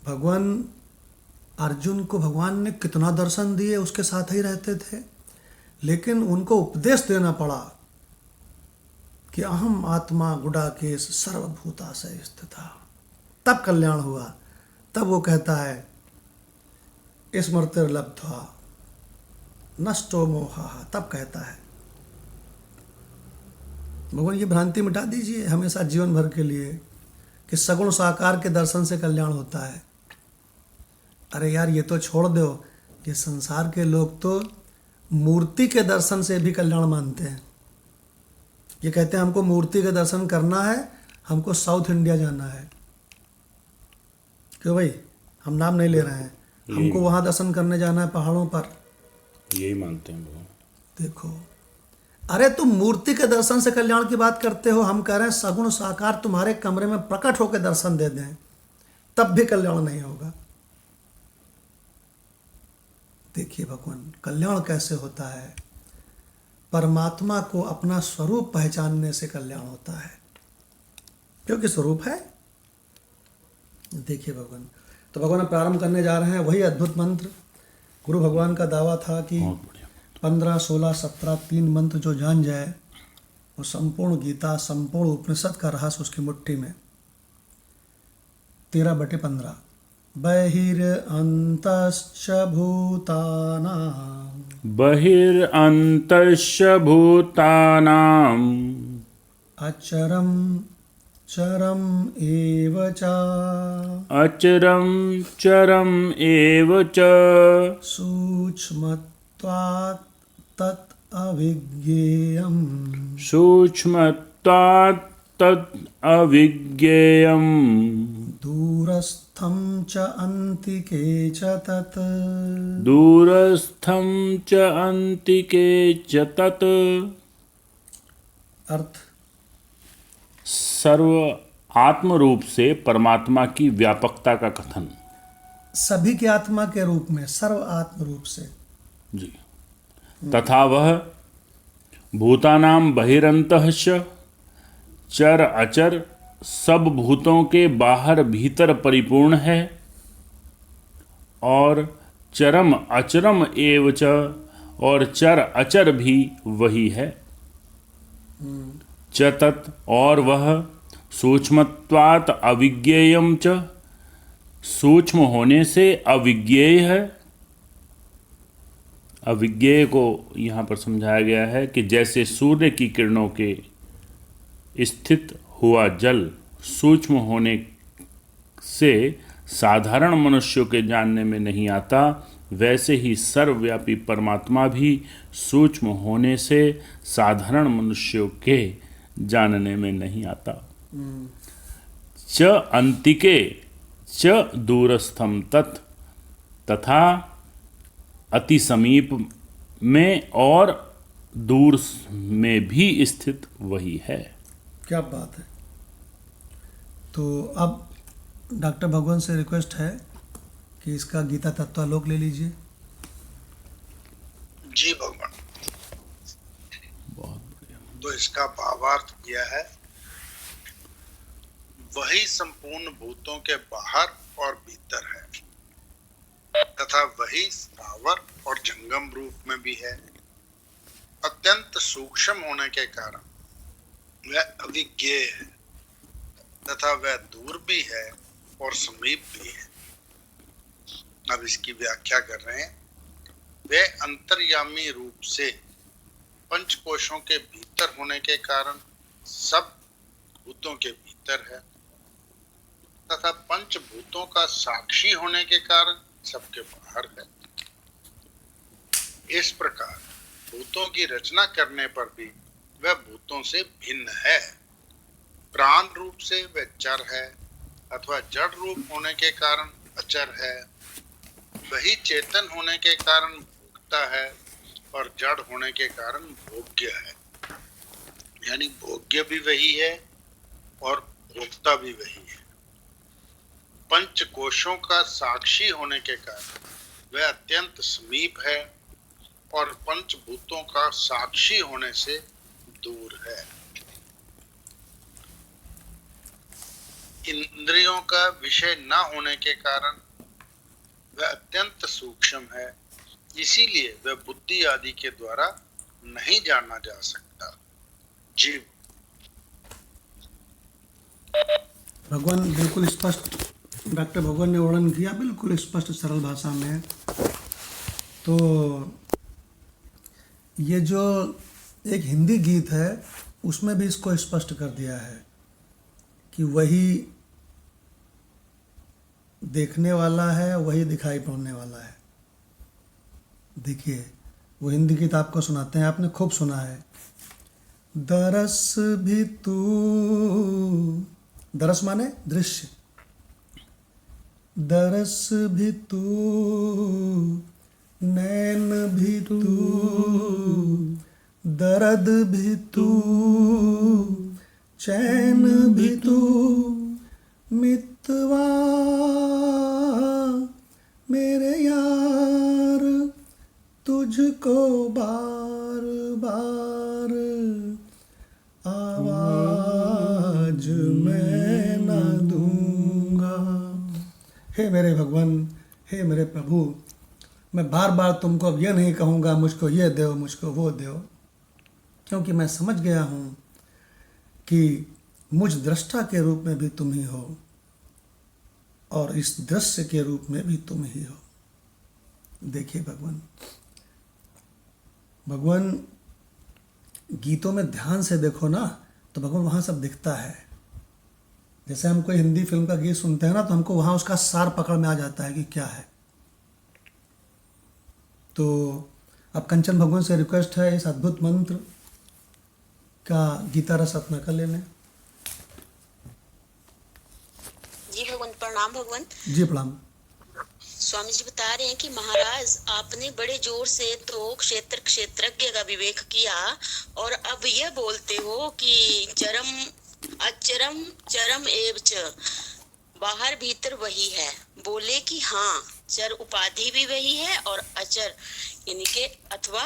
भगवान, अर्जुन को भगवान ने कितना दर्शन दिए, उसके साथ ही रहते थे, लेकिन उनको उपदेश देना पड़ा कि अहम आत्मा गुडाकेश सर्वभूताशय स्थिता, तब कल्याण हुआ। तब वो कहता है स्मृतिर्लब्ध्वा नष्टो मोहः, तब कहता है। भगवान ये भ्रांति मिटा दीजिए हमेशा जीवन भर के लिए कि सगुण साकार के दर्शन से कल्याण होता है। अरे यार, ये तो छोड़ दो, ये संसार के लोग तो मूर्ति के दर्शन से भी कल्याण मानते हैं। ये कहते हैं हमको मूर्ति के दर्शन करना है, हमको साउथ इंडिया जाना है। क्यों भाई? हम नाम नहीं ले रहे हैं, हमको वहाँ दर्शन करने जाना है पहाड़ों पर, यही मानते हैं भगवान। देखो, अरे तुम मूर्ति के दर्शन से कल्याण की बात करते हो, हम कह रहे हैं सगुण साकार तुम्हारे कमरे में प्रकट होकर दर्शन दे दें, तब भी कल्याण नहीं होगा। देखिए भगवान, कल्याण कैसे होता है? परमात्मा को अपना स्वरूप पहचानने से कल्याण होता है, क्योंकि स्वरूप है। देखिए भगवान, तो भगवान प्रारंभ करने जा रहे हैं वही अद्भुत मंत्र। गुरु भगवान का दावा था कि 15, 16, 17 3 मंत्र जो जान जाए वो संपूर्ण गीता, संपूर्ण उपनिषद का रहस्य उसकी मुट्ठी में। 13/15 बहिरअन्तश्च भूतानां बहिरअन्तश्च भूतानाम् अचरं चरम एव च अचरं चरम् एव च सूक्ष्मत्वात् तत् अविज्ञेयम् सूक्ष्मत्वात् तत् अविज्ञेयम् दूरस्थं च अन्तिके च तत् दूरस्थं च अन्तिके च तत्। अर्थ, सर्व आत्म रूप से परमात्मा की व्यापकता का कथन। सभी के आत्मा के रूप में, सर्व आत्म रूप से। जी। तथा वह भूतानाम बहिरंतश्च चर अचर सब भूतों के बाहर भीतर परिपूर्ण है और चरम अचरम एव च, और चर अचर भी वही है। च तत्, और वह सूक्ष्मत्वात् अविज्ञेयम च, सूक्ष्म होने से अविज्ञेय है। अविज्ञेय को यहाँ पर समझाया गया है कि जैसे सूर्य की किरणों के स्थित हुआ जल सूक्ष्म होने से साधारण मनुष्यों के जानने में नहीं आता, वैसे ही सर्वव्यापी परमात्मा भी सूक्ष्म होने से साधारण मनुष्यों के जानने में नहीं आता। च अंतिके च दूरस्थम तत्, तथा अति समीप में और दूर में भी स्थित वही है। क्या बात है। तो अब डॉक्टर भगवान से रिक्वेस्ट है कि इसका गीता तत्वालोक ले लीजिए। जी भगवान। बहुत बढ़िया। तो इसका भावार्थ यह है, वही संपूर्ण भूतों के बाहर और भीतर है तथा वही स्थावर और जंगम रूप में भी है। अत्यंत सूक्ष्म होने के कारण वह अविज्ञेय है तथा वह दूर भी है और समीप भी है। अब इसकी व्याख्या कर रहे हैं। वह अंतर्यामी रूप से पंचकोशों के भीतर होने के कारण सब भूतों के भीतर है तथा पंचभूतों का साक्षी होने के कारण सबके बाहर है। इस प्रकार भूतों की रचना करने पर भी वह भूतों से भिन्न है। प्राण रूप से वह चर है अथवा जड़ रूप होने के कारण अचर है। वही चेतन होने के कारण भोगता है और जड़ होने के कारण भोग्य है। यानी भोग्य भी वही है और भोक्ता भी वही है। पंचकोशों का साक्षी होने के कारण वह अत्यंत समीप है और पंचभूतों का साक्षी होने से दूर है। इंद्रियों का विषय न होने के कारण वह अत्यंत सूक्ष्म है, इसीलिए वह बुद्धि आदि के द्वारा नहीं जाना जा सकता। जीव भगवान बिल्कुल स्पष्ट, डॉक्टर भगवान ने वर्णन किया बिल्कुल स्पष्ट सरल भाषा में। तो ये जो एक हिंदी गीत है उसमें भी इसको स्पष्ट कर दिया है कि वही देखने वाला है, वही दिखाई पड़ने वाला है। देखिए वो हिंदी गीत आपको सुनाते हैं, आपने खूब सुना है। दरस भी तू, दरस माने दृश्य, दरस भी तू, नैन भी तू, दर्द भी तू, चैन भी तू, मितवा मेरे यार, तुझको बार बार आवाज मैं न दूंगा। हे मेरे भगवान, हे मेरे प्रभु, मैं बार बार तुमको अब यह नहीं कहूँगा मुझको ये दो, मुझको वो दो, क्योंकि मैं समझ गया हूँ कि मुझ दृष्टा के रूप में भी तुम ही हो और इस दृश्य के रूप में भी तुम ही हो। देखिए भगवान गीतों में ध्यान से देखो ना तो भगवान वहाँ सब दिखता है। जैसे हम कोई हिंदी फिल्म का गीत सुनते हैं ना तो हमको वहाँ उसका सार पकड़ में आ जाता है कि क्या है। तो अब कंचन भगवान से रिक्वेस्ट है इस अद्भुत मंत्र का गीता रस अपना कर लेने। जी भगवान, प्रणाम भगवान। जी प्रणाम। स्वामी जी बता रहे हैं कि महाराज आपने बड़े जोर से तो क्षेत्र क्षेत्रज्ञ का विवेक किया और अब यह बोलते हो कि चरम अचरम चरम एव च, बाहर भीतर वही है। बोले कि हाँ, चर उपाधि भी वही है और अचर यानी के अथवा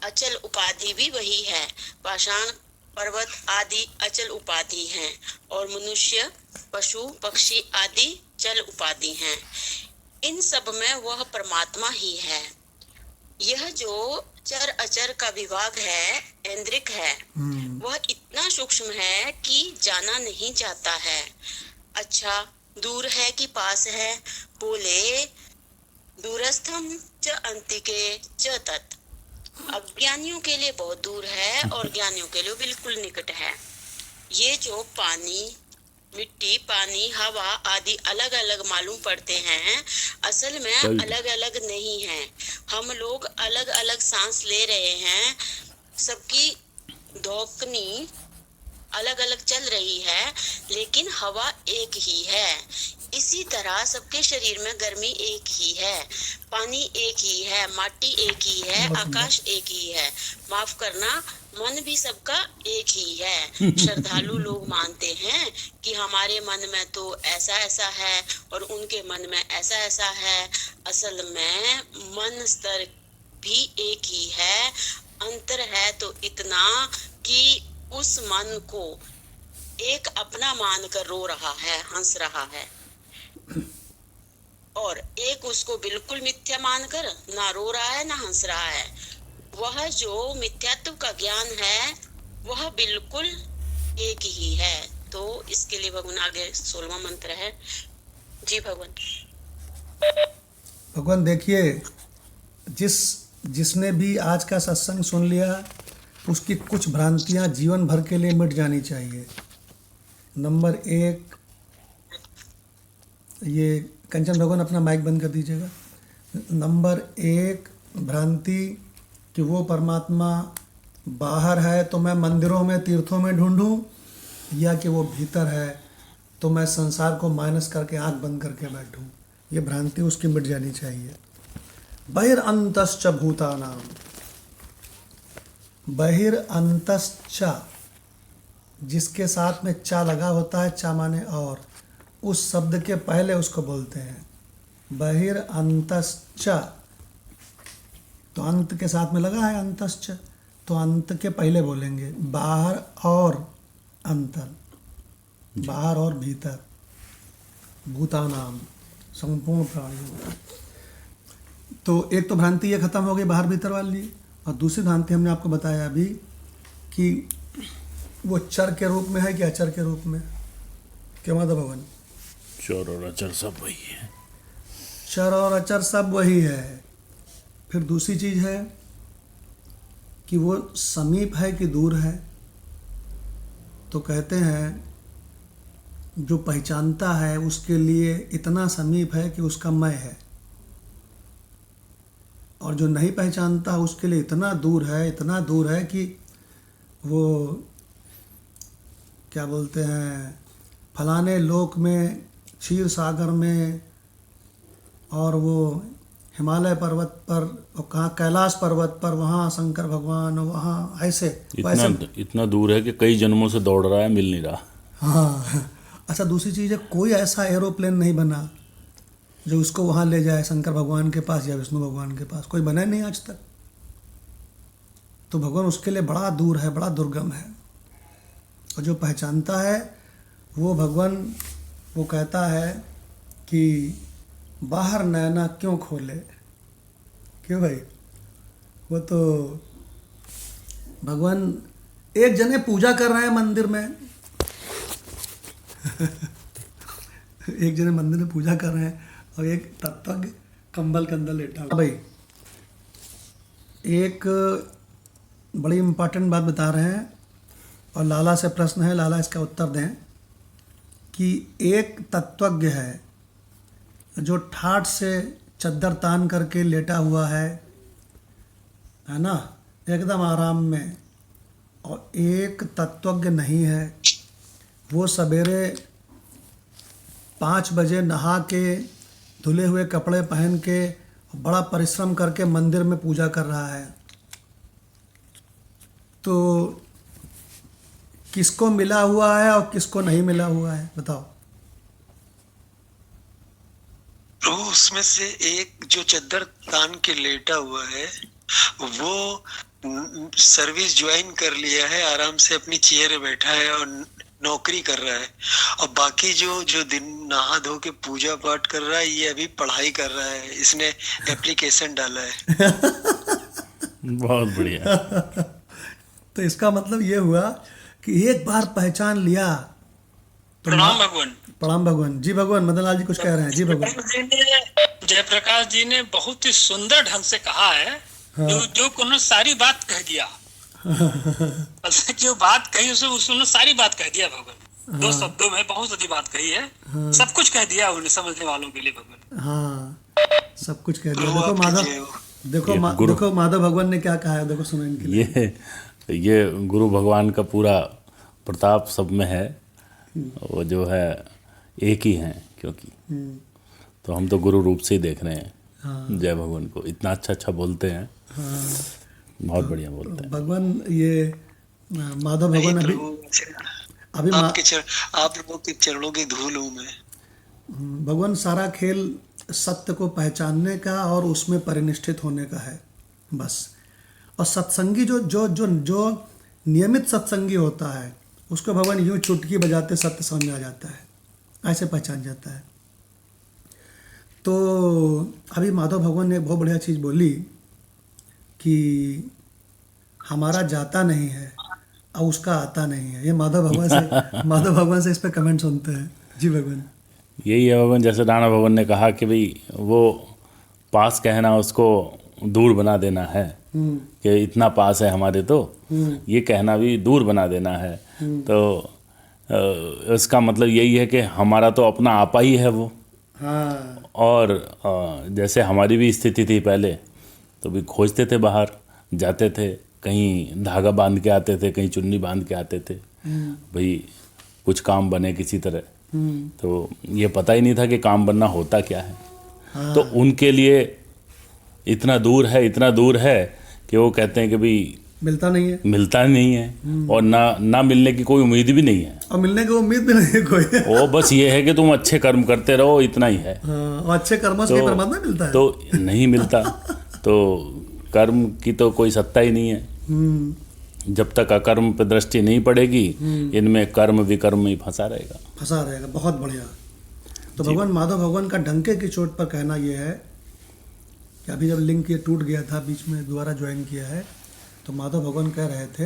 अचल उपाधि भी वही है। पाषाण पर्वत आदि अचल उपाधि हैं और मनुष्य पशु पक्षी आदि चल उपाधि हैं। इन सब में वह परमात्मा ही है। यह जो चर अचर का विभाग है, ऐन्द्रिक है, वह इतना सूक्ष्म है कि जाना नहीं जाता है। अच्छा, दूर है कि पास है? बोले दूरस्थम च अंतिके च तत्, अज्ञानियों के लिए बहुत दूर है और ज्ञानियों के लिए बिल्कुल निकट है। ये जो पानी, मिट्टी, पानी, हवा आदि अलग अलग मालूम पड़ते हैं, असल में अलग अलग नहीं है। हम लोग अलग अलग सांस ले रहे हैं, सबकी धोकनी अलग अलग चल रही है, लेकिन हवा एक ही है। इसी तरह सबके शरीर में गर्मी एक ही है, पानी एक ही है, माटी एक ही है, आकाश एक ही है। माफ करना, मन भी सबका एक ही है। श्रद्धालु लोग मानते हैं कि हमारे मन में तो ऐसा ऐसा है और उनके मन में ऐसा ऐसा है। असल में मन स्तर भी एक ही है। अंतर है तो इतना कि उस मन को एक अपना मानकर रो रहा है, हंस रहा है, और एक उसको बिल्कुल मिथ्या मानकर ना रो रहा है ना हंस रहा है। वह जो मिथ्यात्व का ज्ञान है वह बिल्कुल एक ही है। तो इसके लिए भगवान आगे 16वां मंत्र है। जी भगवान देखिए, जिसने भी आज का सत्संग सुन लिया उसकी कुछ भ्रांतियां जीवन भर के लिए मिट जानी चाहिए। नंबर 1, ये कंचन भगवान अपना माइक बंद कर दीजिएगा। नंबर 1 भ्रांति कि वो परमात्मा बाहर है तो मैं मंदिरों में तीर्थों में ढूंढूं, या कि वो भीतर है तो मैं संसार को माइनस करके आंख बंद करके बैठूं। ये भ्रांति उसकी मिट जानी चाहिए। बहिरअंतश्च भूतानाम, बहिरअंतश्च जिसके साथ में चा लगा होता है, चा माने और, उस शब्द के पहले उसको बोलते हैं बहिरअंतश्च। तो अंत के साथ में लगा है अंतश्च, तो अंत के पहले बोलेंगे बाहर और अंतर, बाहर और भीतर, भूतानाम संपूर्ण प्राणियों। तो एक तो भ्रांति ये खत्म हो गई बाहर भीतर वाली, और दूसरी भ्रांति हमने आपको बताया अभी कि वो चर के रूप में है कि अचर के रूप में। क्या मतलब भगवान? चर और अचर सब वही है। चर और अचर सब वही है। फिर दूसरी चीज है कि वो समीप है कि दूर है। तो कहते हैं जो पहचानता है उसके लिए इतना समीप है कि उसका मैं है, और जो नहीं पहचानता उसके लिए इतना दूर है, इतना दूर है कि वो क्या बोलते हैं, फलाने लोक में, क्षीर सागर में, और वो हिमालय पर्वत पर, और कहाँ कैलाश पर्वत पर, वहाँ शंकर भगवान, वहाँ ऐसे इतना दूर है कि कई जन्मों से दौड़ रहा है, मिल नहीं रहा। हाँ। अच्छा, दूसरी चीज़ है कोई ऐसा एरोप्लेन नहीं बना जो उसको वहाँ ले जाए शंकर भगवान के पास या विष्णु भगवान के पास, कोई बना नहीं आज तक। तो भगवान उसके लिए बड़ा दूर है, बड़ा दुर्गम है। और जो पहचानता है वो भगवान, वो कहता है कि बाहर नैना क्यों खोले। क्यों भाई? वो तो भगवान एक जने पूजा कर रहे हैं मंदिर में एक जने मंदिर में पूजा कर रहे हैं और एक तत्वज्ञ कंबल के अंदर लेटा हुआ। भाई एक बड़ी इम्पोर्टेंट बात बता रहे हैं और लाला से प्रश्न है, लाला इसका उत्तर दें कि एक तत्वज्ञ है जो ठाठ से चद्दर तान करके लेटा हुआ है ना, एकदम आराम में, और एक तत्वज्ञ नहीं है, वो सवेरे 5 बजे नहा के धुले हुए कपड़े पहन के बड़ा परिश्रम करके मंदिर में पूजा कर रहा है। तो किसको मिला हुआ है और किसको नहीं मिला हुआ है, बताओ। प्रभु उसमें से एक जो चद्दर तान के लेटा हुआ है वो सर्विस ज्वाइन कर लिया है, आराम से अपनी चेयर पे बैठा है और नौकरी कर रहा है, और बाकी जो जो दिन नहा धो के पूजा पाठ कर रहा है ये अभी पढ़ाई कर रहा है, इसने एप्लीकेशन डाला है। बहुत बढ़िया। तो इसका मतलब ये हुआ कि एक बार पहचान लिया तो प्रणाम भगवान। प्रणाम भगवान। जी भगवान, मदन लाल जी कुछ कह रहे हैं। जी भगवान। जयप्रकाश जी ने बहुत ही सुंदर ढंग से कहा है। हाँ। जो उन्होंने सारी बात कह दिया। जो बात कही उसने सारी बात कह दिया भगवान। 2 शब्दों में बहुत सारी बात कही है। हाँ। सब कुछ कह दिया उन्हें समझने वालों के लिए भगवान। हाँ, सब कुछ कह दिया। प्रभु देखो आपकी माधव, जय हो। देखो माधव भगवान ने क्या कहा है, देखो सुनो इनके लिए। ये गुरु भगवान का पूरा प्रताप सब में है। वो जो है एक ही हैं, क्योंकि तो हम तो गुरु रूप से ही देख रहे हैं। हाँ। जय भगवान को इतना अच्छा बोलते हैं। हाँ, बहुत बढ़िया बोलते हैं भगवान। ये माधव भगवान अभी अभी आप लोगों के चरणों की धूल हूं मैं। भगवान सारा खेल सत्य को पहचानने का और उसमें परिनिष्ठित होने का है, बस। और सत्संगी जो नियमित सत्संगी होता है उसको भगवान यूं चुटकी बजाते सत्य समझ में आ जाता है, ऐसे पहचान जाता है। तो अभी माधव भगवान ने एक बहुत बढ़िया चीज़ बोली कि हमारा जाता नहीं है और उसका आता नहीं है। ये माधव भगवान से इस पे कमेंट सुनते हैं। जी भगवान। यही है भगवान। जैसे राणा भगवान ने कहा कि भाई वो पास कहना उसको दूर बना देना है, कि इतना पास है हमारे, तो ये कहना भी दूर बना देना है। तो इसका मतलब यही है कि हमारा तो अपना आपा ही है वो। हाँ। और जैसे हमारी भी स्थिति थी पहले, तो भी खोजते थे, बाहर जाते थे, कहीं धागा बांध के आते थे, कहीं चुन्नी बांध के आते थे, भाई कुछ काम बने किसी तरह। तो ये पता ही नहीं था कि काम बनना होता क्या है। हाँ। तो उनके लिए इतना दूर है कि वो कहते हैं कि भाई मिलता नहीं है और ना मिलने की कोई उम्मीद भी नहीं है, और मिलने की उम्मीद भी नहीं है कोई। वो बस ये है कि तुम अच्छे कर्म करते रहो, इतना ही है। हाँ, और अच्छे कर्मों से परमात्मा मिलता है। तो नहीं मिलता। तो कर्म की तो कोई सत्ता ही नहीं है। जब तक अकर्म पे दृष्टि नहीं पड़ेगी, इनमें कर्म विकर्म में ही फंसा रहेगा। बहुत बढ़िया। तो भगवान माधव भगवान का डंके की चोट पर कहना यह है कि अभी जब लिंक ये टूट गया था, बीच में दोबारा ज्वाइन किया है, तो माधव भगवान कह रहे थे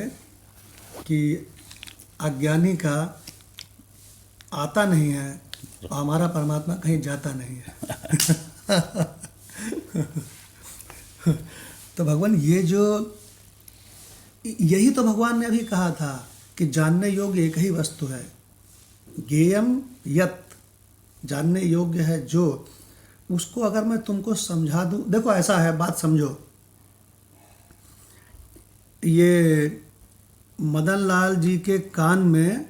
कि अज्ञानी का आता नहीं है और हमारा परमात्मा कहीं जाता नहीं है। तो भगवान यही तो भगवान ने अभी कहा था कि जानने योग्य एक ही वस्तु है, ज्ञेयम यत्, जानने योग्य है जो। उसको अगर मैं तुमको समझा दूं, देखो ऐसा है, बात समझो। ये मदन लाल जी के कान में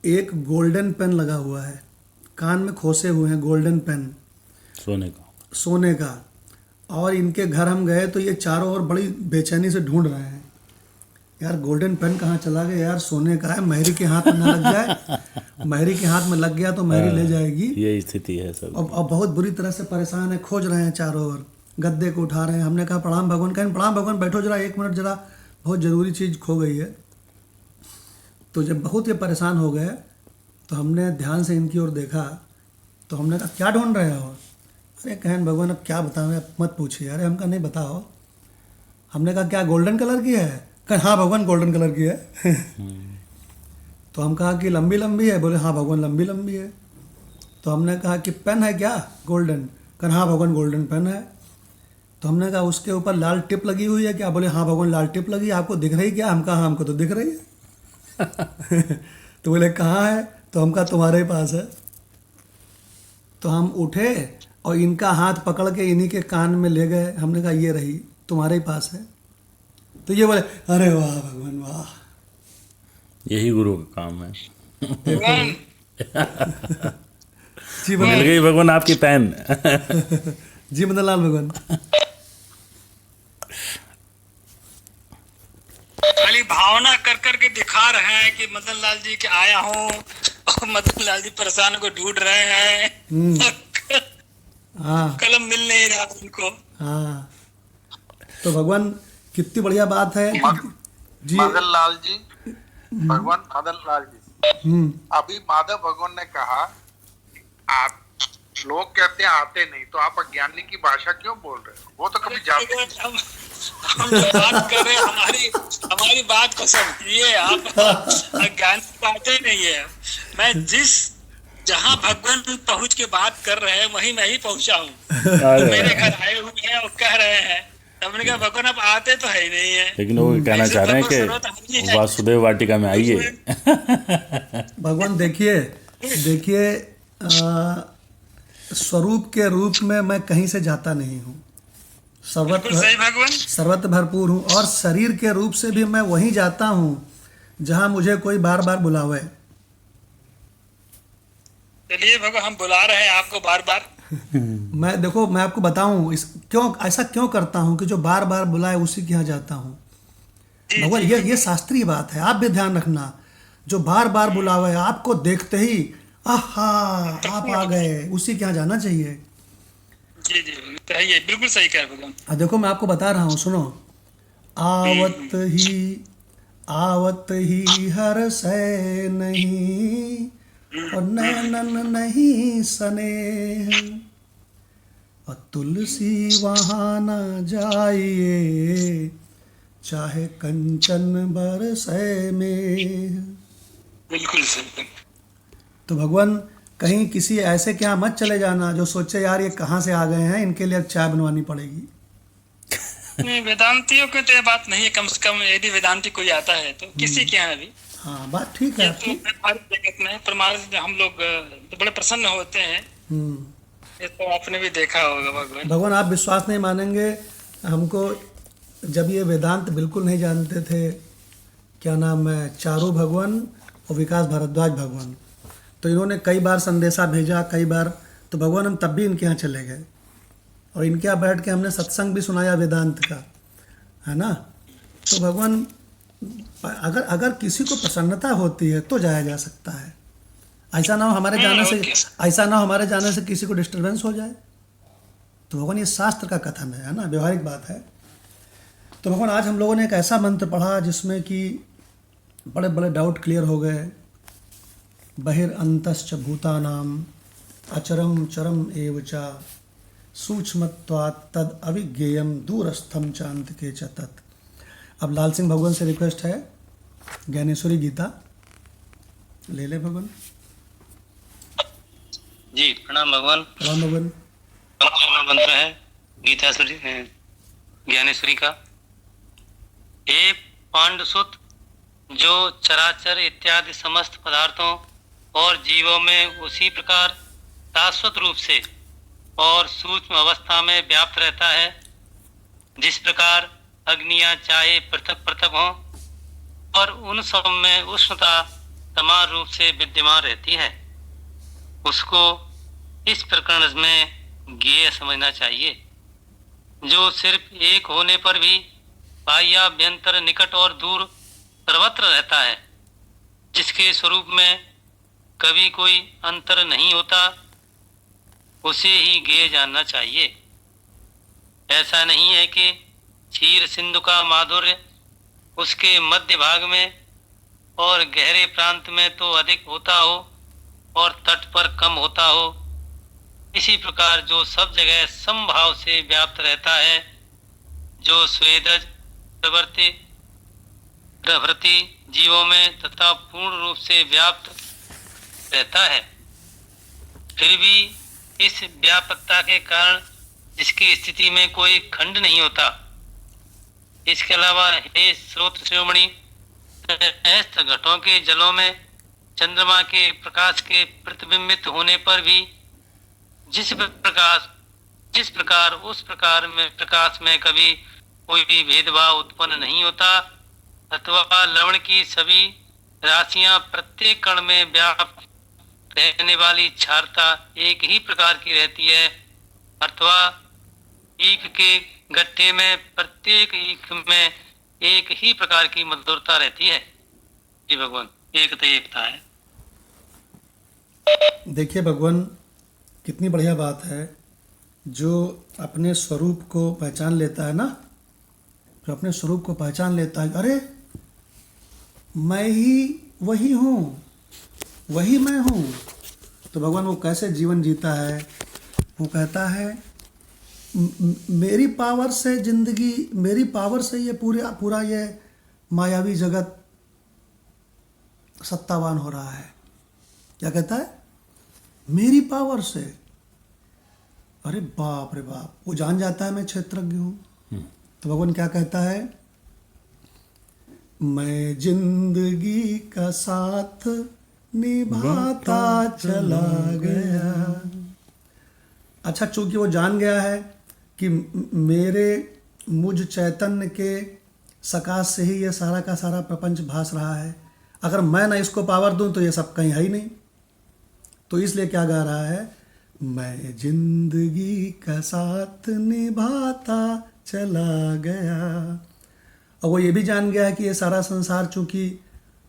एक गोल्डन पेन लगा हुआ है, कान में खोसे हुए हैं गोल्डन पेन, सोने का। और इनके घर हम गए तो ये चारों ओर बड़ी बेचैनी से ढूंढ रहे हैं, यार गोल्डन पेन कहाँ चला गया, यार सोने का है, महरी के हाथ में ना लग जाए। महरी के हाथ में लग गया तो महरी ले जाएगी। ये स्थिति है सब। और बहुत बुरी तरह से परेशान है, खोज रहे हैं चारों ओर, गद्दे को उठा रहे हैं। हमने कहा प्रणाम भगवान, कहें प्रणाम भगवान, बैठो जरा 1 मिनट, जरा बहुत ज़रूरी चीज़ खो गई है। तो जब बहुत ये परेशान हो गए तो हमने ध्यान से इनकी ओर देखा, तो हमने कहा क्या ढूंढ रहे हो? अरे कहन भगवान अब क्या बताऊँ, मत पूछिए। अरे हमका नहीं बताओ। हमने कहा क्या गोल्डन कलर की है? कहा हाँ भगवान गोल्डन कलर की है। तो हम कहा कि लंबी लंबी है? बोले हाँ भगवान लंबी लंबी है। तो हमने कहा कि पेन है क्या गोल्डन? कहा हाँ भगवान गोल्डन पेन है। तो हमने कहा उसके ऊपर लाल टिप लगी हुई है क्या? बोले हाँ भगवान लाल टिप लगी है। आपको दिख रही क्या? हम कहा हाँ हमको तो दिख रही है। तो बोले कहाँ है? तो हम कहा तुम्हारे ही पास है। तो हम उठे और इनका हाथ पकड़ के इन्हीं के कान में ले गए। हमने कहा ये रही, तुम्हारे ही पास है। तो ये बोले अरे वाह भगवान वाह, यही गुरु का काम है। जी मिल गई भगवान आपकी पेन। जी मदन लाल भगवान। खाली भावना कर करके दिखा रहे हैं कि मदन लाल जी के आया हूँ और मदन लाल जी परेशान को ढूंढ रहे हैं। हाँ कलम मिल नहीं रहा उनको। हाँ, तो भगवान कितनी बढ़िया बात है जी। मदन लाल जी, भगवान मदन लाल जी, अभी माधव भगवान ने कहा आप लोग कहते हैं आते नहीं, तो आप अज्ञानी की भाषा क्यों बोल रहे हो? वो तो कभी जाते नहीं। हम जो बात कर रहे हैं हमारी बात को समझिए आप। अज्ञान की बात ही नहीं है। मैं जहाँ भगवान पहुँच के बात कर रहे हैं वहीं मैं ही पहुँचा हूँ। मेरे घर आए हुए हैं और कह रहे हैं, हमने कहा भगवान आप आते तो है ही नहीं है। लेकिन वो कहना चाह रहे हैं कि वासुदेव वाटिका में आइए। भगवान देखिए स्वरूप के रूप में मैं कहीं से जाता नहीं हूँ, सर्वत्र भरपूर हूँ, और शरीर के रूप से भी मैं वहीं जाता हूँ जहाँ मुझे कोई बार बार बुलावे। चलिए भगवान हम बुला रहे हैं आपको बार बार। मैं आपको बताऊं ऐसा क्यों करता हूं कि जो बार बार बुलाए उसी के यहाँ जाता हूं। भगवान ये शास्त्रीय बात है, आप भी ध्यान रखना। जो बार बार बुलावे आपको देखते ही आहा आप आ गए, उसी के यहाँ जाना चाहिए। जी जी चाहिए, बिल्कुल सही कह रहे भगवान। देखो मैं आपको बता रहा हूँ, सुनो। आवत ही हर से नहीं और नैनन नहीं स्नेह, और तुलसी वहाँ न जाइए चाहे कंचन बरसे में। बिल्कुल सही। तो भगवान कहीं किसी ऐसे के यहाँ मत चले जाना जो सोचे यार ये कहाँ से आ गए हैं, इनके लिए अब चाय बनवानी पड़ेगी। नहीं, वेदांतियों की तो ये बात नहीं है। कम से कम यदि वेदांती कोई आता है तो किसी के यहाँ भी, हाँ बात ठीक है। तो जगत में परमार्थ हम लोग तो बड़े प्रसन्न होते हैं। ये तो आपने भी देखा होगा भगवान। भगवान आप विश्वास नहीं मानेंगे, हमको जब ये वेदांत बिल्कुल नहीं जानते थे, क्या नाम है, चारू भगवान और विकास भारद्वाज भगवान, तो इन्होंने कई बार संदेशा भेजा, कई बार, तो भगवान हम तब भी इनके यहाँ चले गए और इनके यहाँ बैठ के हमने सत्संग भी सुनाया वेदांत का, है ना। तो भगवान अगर किसी को प्रसन्नता होती है तो जाया जा सकता है। ऐसा ना हो हमारे जाने से किसी को डिस्टर्बेंस हो जाए। तो भगवान ये शास्त्र का कथन है ना, व्यवहारिक बात है। तो भगवान आज हम लोगों ने एक ऐसा मंत्र पढ़ा जिसमें कि बड़े बड़े डाउट क्लियर हो गए। बहिरअंतश्च भूतानाम अचरम चरम एव च सूक्ष्मत्वात् तद अविज्ञेयम दूरस्थम चान्तिके च तत्। अब लाल सिंह भगवान से रिक्वेस्ट है, ज्ञानेश्वरी गीता ले ले भगवान जी। प्रणाम भगवान। प्रणाम भगवान। मंत्र है गीता ज्ञानेश्वरी का। हे पांडुसुत, जो चराचर इत्यादि समस्त पदार्थों और जीवों में उसी प्रकार शाश्वत रूप से और सूक्ष्म अवस्था में व्याप्त रहता है, जिस प्रकार अग्नियां चाहे पृथक पृथक हों और उन सब में उष्णता समान रूप से विद्यमान रहती है, उसको इस प्रकरण में ज्ञेय समझना चाहिए। जो सिर्फ एक होने पर भी बाह्याभ्यंतर निकट और दूर सर्वत्र रहता है, जिसके स्वरूप में कभी कोई अंतर नहीं होता, उसे ही ज्ञेय जानना चाहिए। ऐसा नहीं है कि क्षीर सिंधु का माधुर्य उसके मध्य भाग में और गहरे प्रांत में तो अधिक होता हो और तट पर कम होता हो। इसी प्रकार जो सब जगह समभाव से व्याप्त रहता है, जो स्वेदज प्रवृत्ति जीवों में तथा पूर्ण रूप से व्याप्त रहता है, फिर भी इस व्यापकता के कारण जिसकी स्थिति में कोई खंड नहीं होता। इसके अलावा हे स्रोत शिरोमणि, घटों के जलों में चंद्रमा के प्रकाश के प्रतिबिंबित होने पर भी जिस प्रकार उस प्रकार में प्रकाश में कभी कोई भी भेदभाव उत्पन्न नहीं होता, अथवा लवण की सभी राशियां प्रत्येक कण में व्याप्त रहने वाली क्षारता एक ही प्रकार की रहती है, अथवा ईख के गट्ठे में प्रत्येक ईख में एक ही प्रकार की मधुरता रहती है। जी भगवान, एकता है। देखिए भगवान, कितनी बढ़िया बात है। जो अपने स्वरूप को पहचान लेता है ना, जो अपने स्वरूप को पहचान लेता है, अरे मैं ही वही हूँ, वही मैं हूँ, तो भगवान वो कैसे जीवन जीता है। वो कहता है मेरी पावर से जिंदगी, मेरी पावर से ये पूरा ये मायावी जगत सत्तावान हो रहा है। क्या कहता है? मेरी पावर से। अरे बाप रे बाप, वो जान जाता है मैं क्षेत्रज्ञ हूँ। तो भगवान क्या कहता है? मैं जिंदगी का साथ निभाता चला गया। अच्छा, चूंकि वो जान गया है कि मुझ चैतन्य के सकाश से ही ये सारा का सारा प्रपंच भास रहा है, अगर मैं ना इसको पावर दूं तो ये सब कहीं है ही नहीं। तो इसलिए क्या गा रहा है? मैं जिंदगी का साथ निभाता चला गया। और वो ये भी जान गया है कि ये सारा संसार चूंकि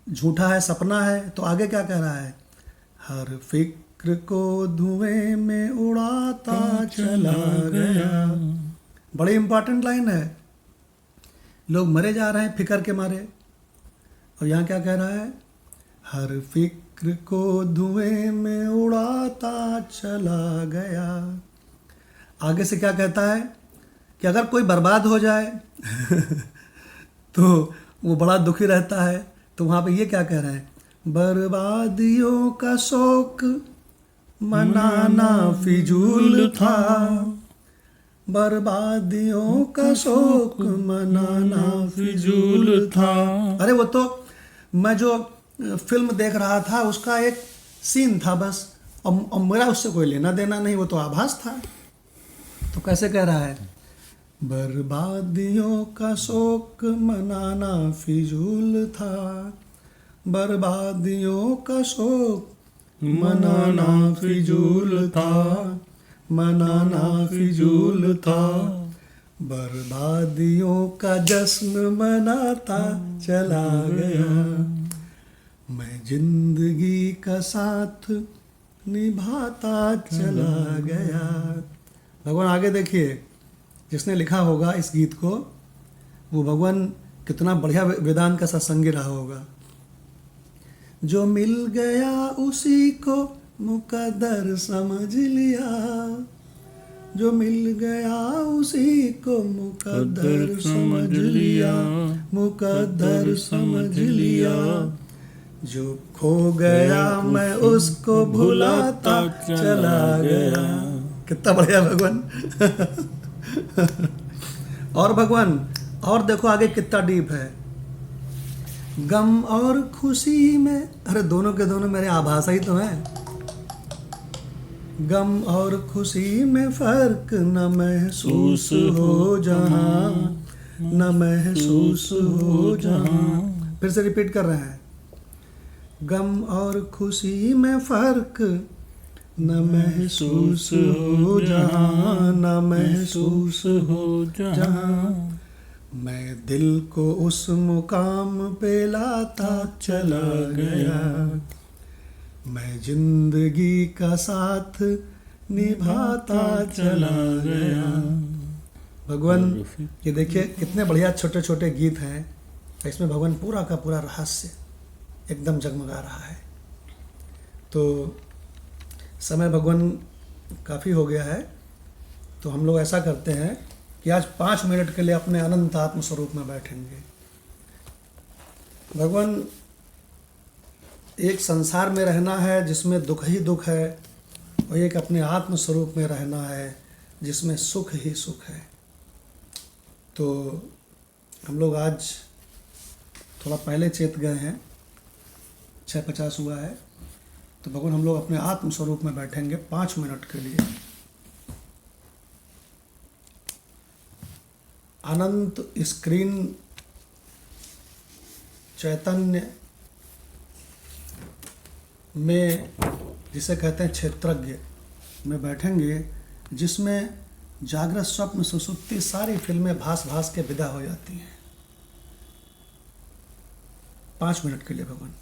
झूठा है, सपना है, तो आगे क्या कह रहा है? हर फिक्र को धुएं में उड़ाता चला गया। बड़ी इंपॉर्टेंट लाइन है। लोग मरे जा रहे हैं फिक्र के मारे, और यहाँ क्या कह रहा है? हर फिक्र को धुएं में उड़ाता चला गया। आगे से क्या कहता है कि अगर कोई बर्बाद हो जाए तो वो बड़ा दुखी रहता है। तो वहाँ पे ये क्या कह रहे हैं? बर्बादियों का शोक मनाना फिजूल था, बर्बादियों का शोक मनाना फिजूल था। अरे वो तो मैं जो फिल्म देख रहा था उसका एक सीन था बस, और मेरा उससे कोई लेना देना नहीं, वो तो आभास था। तो कैसे कह रहा है? बर्बादियों का शोक मनाना फिजूल था, बर्बादियों का शोक मनाना फिजूल था, मनाना फिजूल था, बर्बादियों का जश्न मनाता चला गया। मैं जिंदगी का साथ निभाता चला गया। भगवान आगे देखिए, जिसने लिखा होगा इस गीत को, वो भगवान कितना बढ़िया वेदांत का सत्संगी रहा होगा। जो मिल गया उसी को मुकद्दर समझ लिया, जो मिल गया उसी को मुकद्दर समझ लिया, मुकद्दर समझ लिया। जो खो गया मैं उसको भुलाता चला गया। कितना बढ़िया भगवान। और भगवान, और देखो आगे कितना डीप है। गम और खुशी में, अरे दोनों के दोनों मेरे आभास ही तो हैं। गम और खुशी में फर्क न महसूस हो जहां, न महसूस हो जहां। फिर से रिपीट कर रहे हैं। गम और खुशी में फर्क न महसूस हो जहां, न महसूस हो जहां। मैं दिल को उस मुकाम पे लाता चला गया। मैं जिंदगी का साथ निभाता चला गया। भगवान, ये देखिए कितने बढ़िया छोटे छोटे गीत हैं। इसमें भगवान पूरा का पूरा रहस्य एकदम जगमगा रहा है। तो समय भगवान काफ़ी हो गया है, तो हम लोग ऐसा करते हैं कि आज 5 मिनट के लिए अपने अनंत आत्म स्वरूप में बैठेंगे। भगवान, एक संसार में रहना है जिसमें दुख ही दुख है, और एक अपने आत्म स्वरूप में रहना है जिसमें सुख ही सुख है। तो हम लोग आज थोड़ा पहले चेत गए हैं, 6:50 हुआ है। तो भगवान, हम लोग अपने आत्म स्वरूप में बैठेंगे 5 मिनट के लिए। अनंत स्क्रीन चैतन्य में, जिसे कहते हैं क्षेत्रज्ञ, में बैठेंगे, जिसमें जागृत स्वप्न सुसुप्ति सारी फिल्में भास भास के विदा हो जाती हैं। 5 मिनट के लिए भगवान।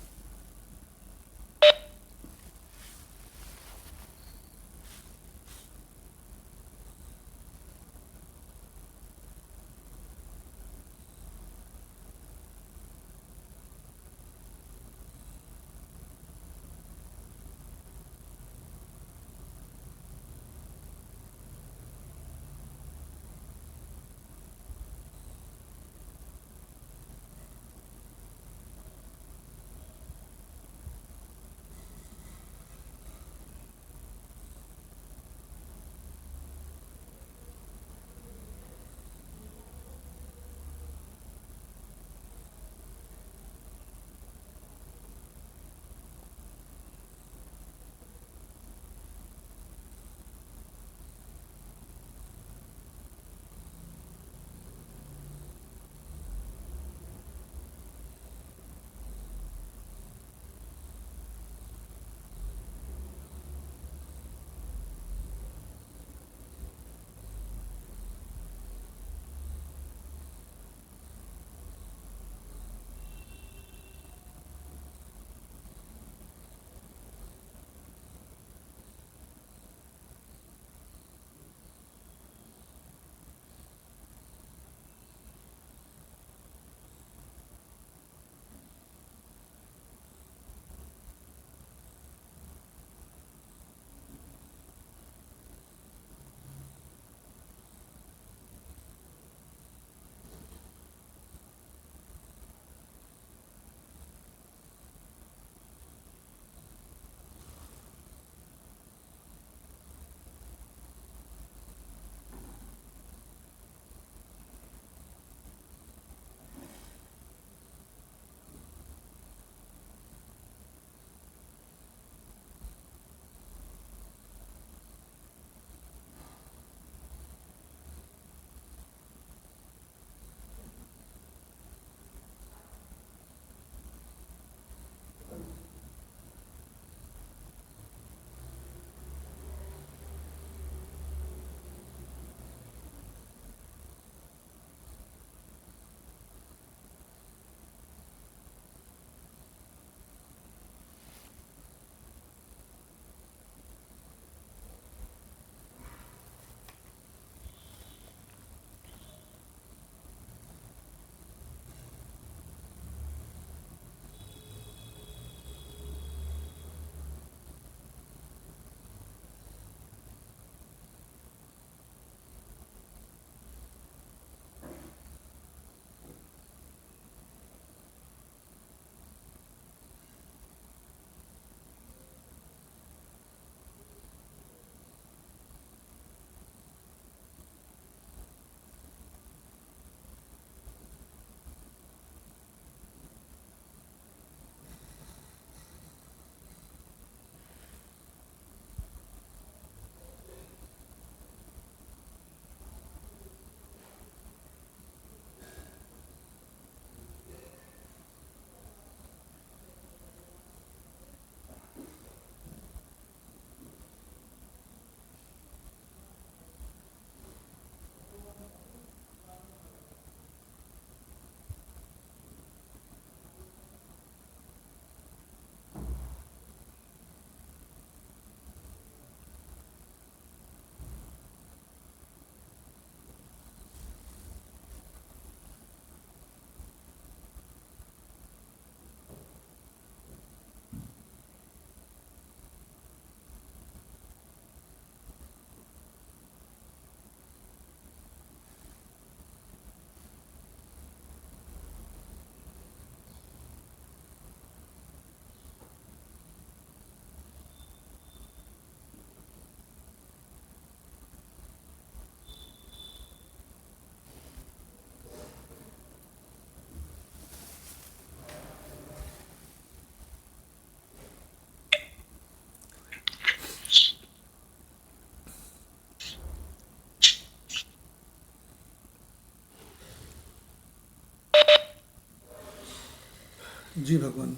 जी भगवान।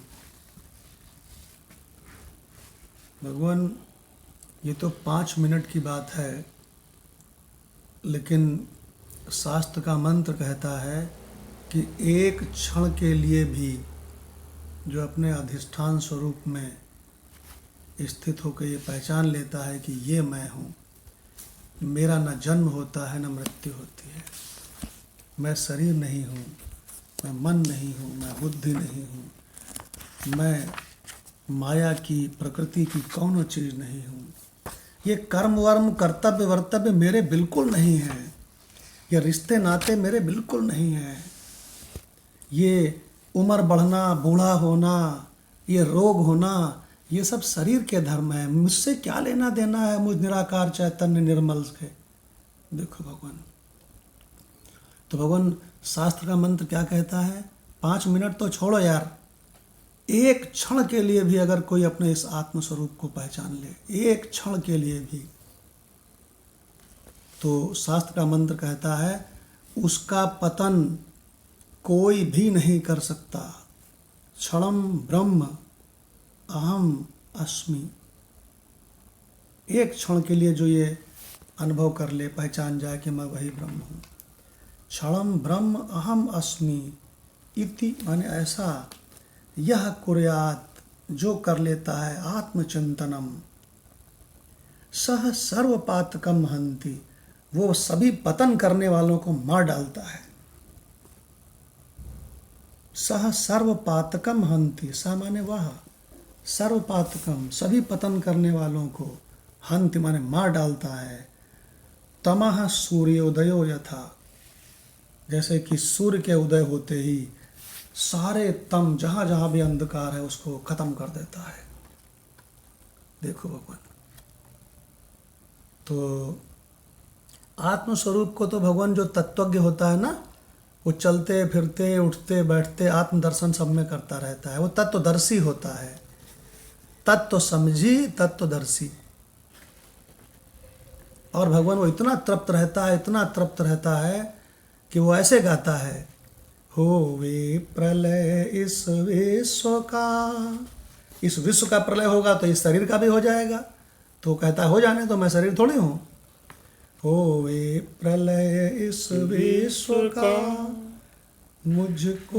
भगवान, ये तो 5 मिनट की बात है, लेकिन शास्त्र का मंत्र कहता है कि एक क्षण के लिए भी जो अपने अधिष्ठान स्वरूप में स्थित होकर ये पहचान लेता है कि ये मैं हूँ, मेरा न जन्म होता है न मृत्यु होती है, मैं शरीर नहीं हूँ, मैं मन नहीं हूँ, मैं बुद्धि नहीं हूँ, मैं माया की प्रकृति की कौनो चीज़ नहीं हूँ, ये कर्म वर्म कर्तव्य वर्तव्य मेरे बिल्कुल नहीं है, ये रिश्ते नाते मेरे बिल्कुल नहीं हैं, ये उम्र बढ़ना, बूढ़ा होना, ये रोग होना, ये सब शरीर के धर्म है, मुझसे क्या लेना देना है मुझ निराकार चैतन्य निर्मल के। देखो भगवान, तो भगवान शास्त्र का मंत्र क्या कहता है, 5 मिनट तो छोड़ो यार, एक क्षण के लिए भी अगर कोई अपने इस आत्मस्वरूप को पहचान ले, एक क्षण के लिए भी, तो शास्त्र का मंत्र कहता है उसका पतन कोई भी नहीं कर सकता। क्षणम ब्रह्म अहम अस्मि। एक क्षण के लिए जो ये अनुभव कर ले, पहचान जाए कि मैं वही ब्रह्म हूँ। क्षणम ब्रह्म अहम अस्मि इति, माने ऐसा, यह कुर्यात, जो कर लेता है आत्मचिंतनम, सह सर्वपातकम हंति, वो सभी पतन करने वालों को मार डालता है। सह सर्वपातकम हंति, स माने वह, सर्वपातकम सभी पतन करने वालों को, हंति माने मार डालता है। तमः सूर्योदयो यथा, जैसे कि सूर्य के उदय होते ही सारे तम, जहाँ जहाँ भी अंधकार है उसको खत्म कर देता है। देखो भगवान, तो आत्मस्वरूप को तो भगवान जो तत्वज्ञ होता है ना, वो चलते फिरते उठते बैठते आत्मदर्शन सब में करता रहता है, वो तत्वदर्शी होता है, तत्व समझी तत्वदर्शी। और भगवान वो इतना तृप्त रहता है, इतना तृप्त रहता है कि वो ऐसे गाता है, होवे प्रलय इस विश्व का, इस विश्व का प्रलय होगा तो इस शरीर का भी हो जाएगा। तो कहता है हो जाने तो, मैं शरीर थोड़ी हूँ। होवे प्रलय इस विश्व का मुझको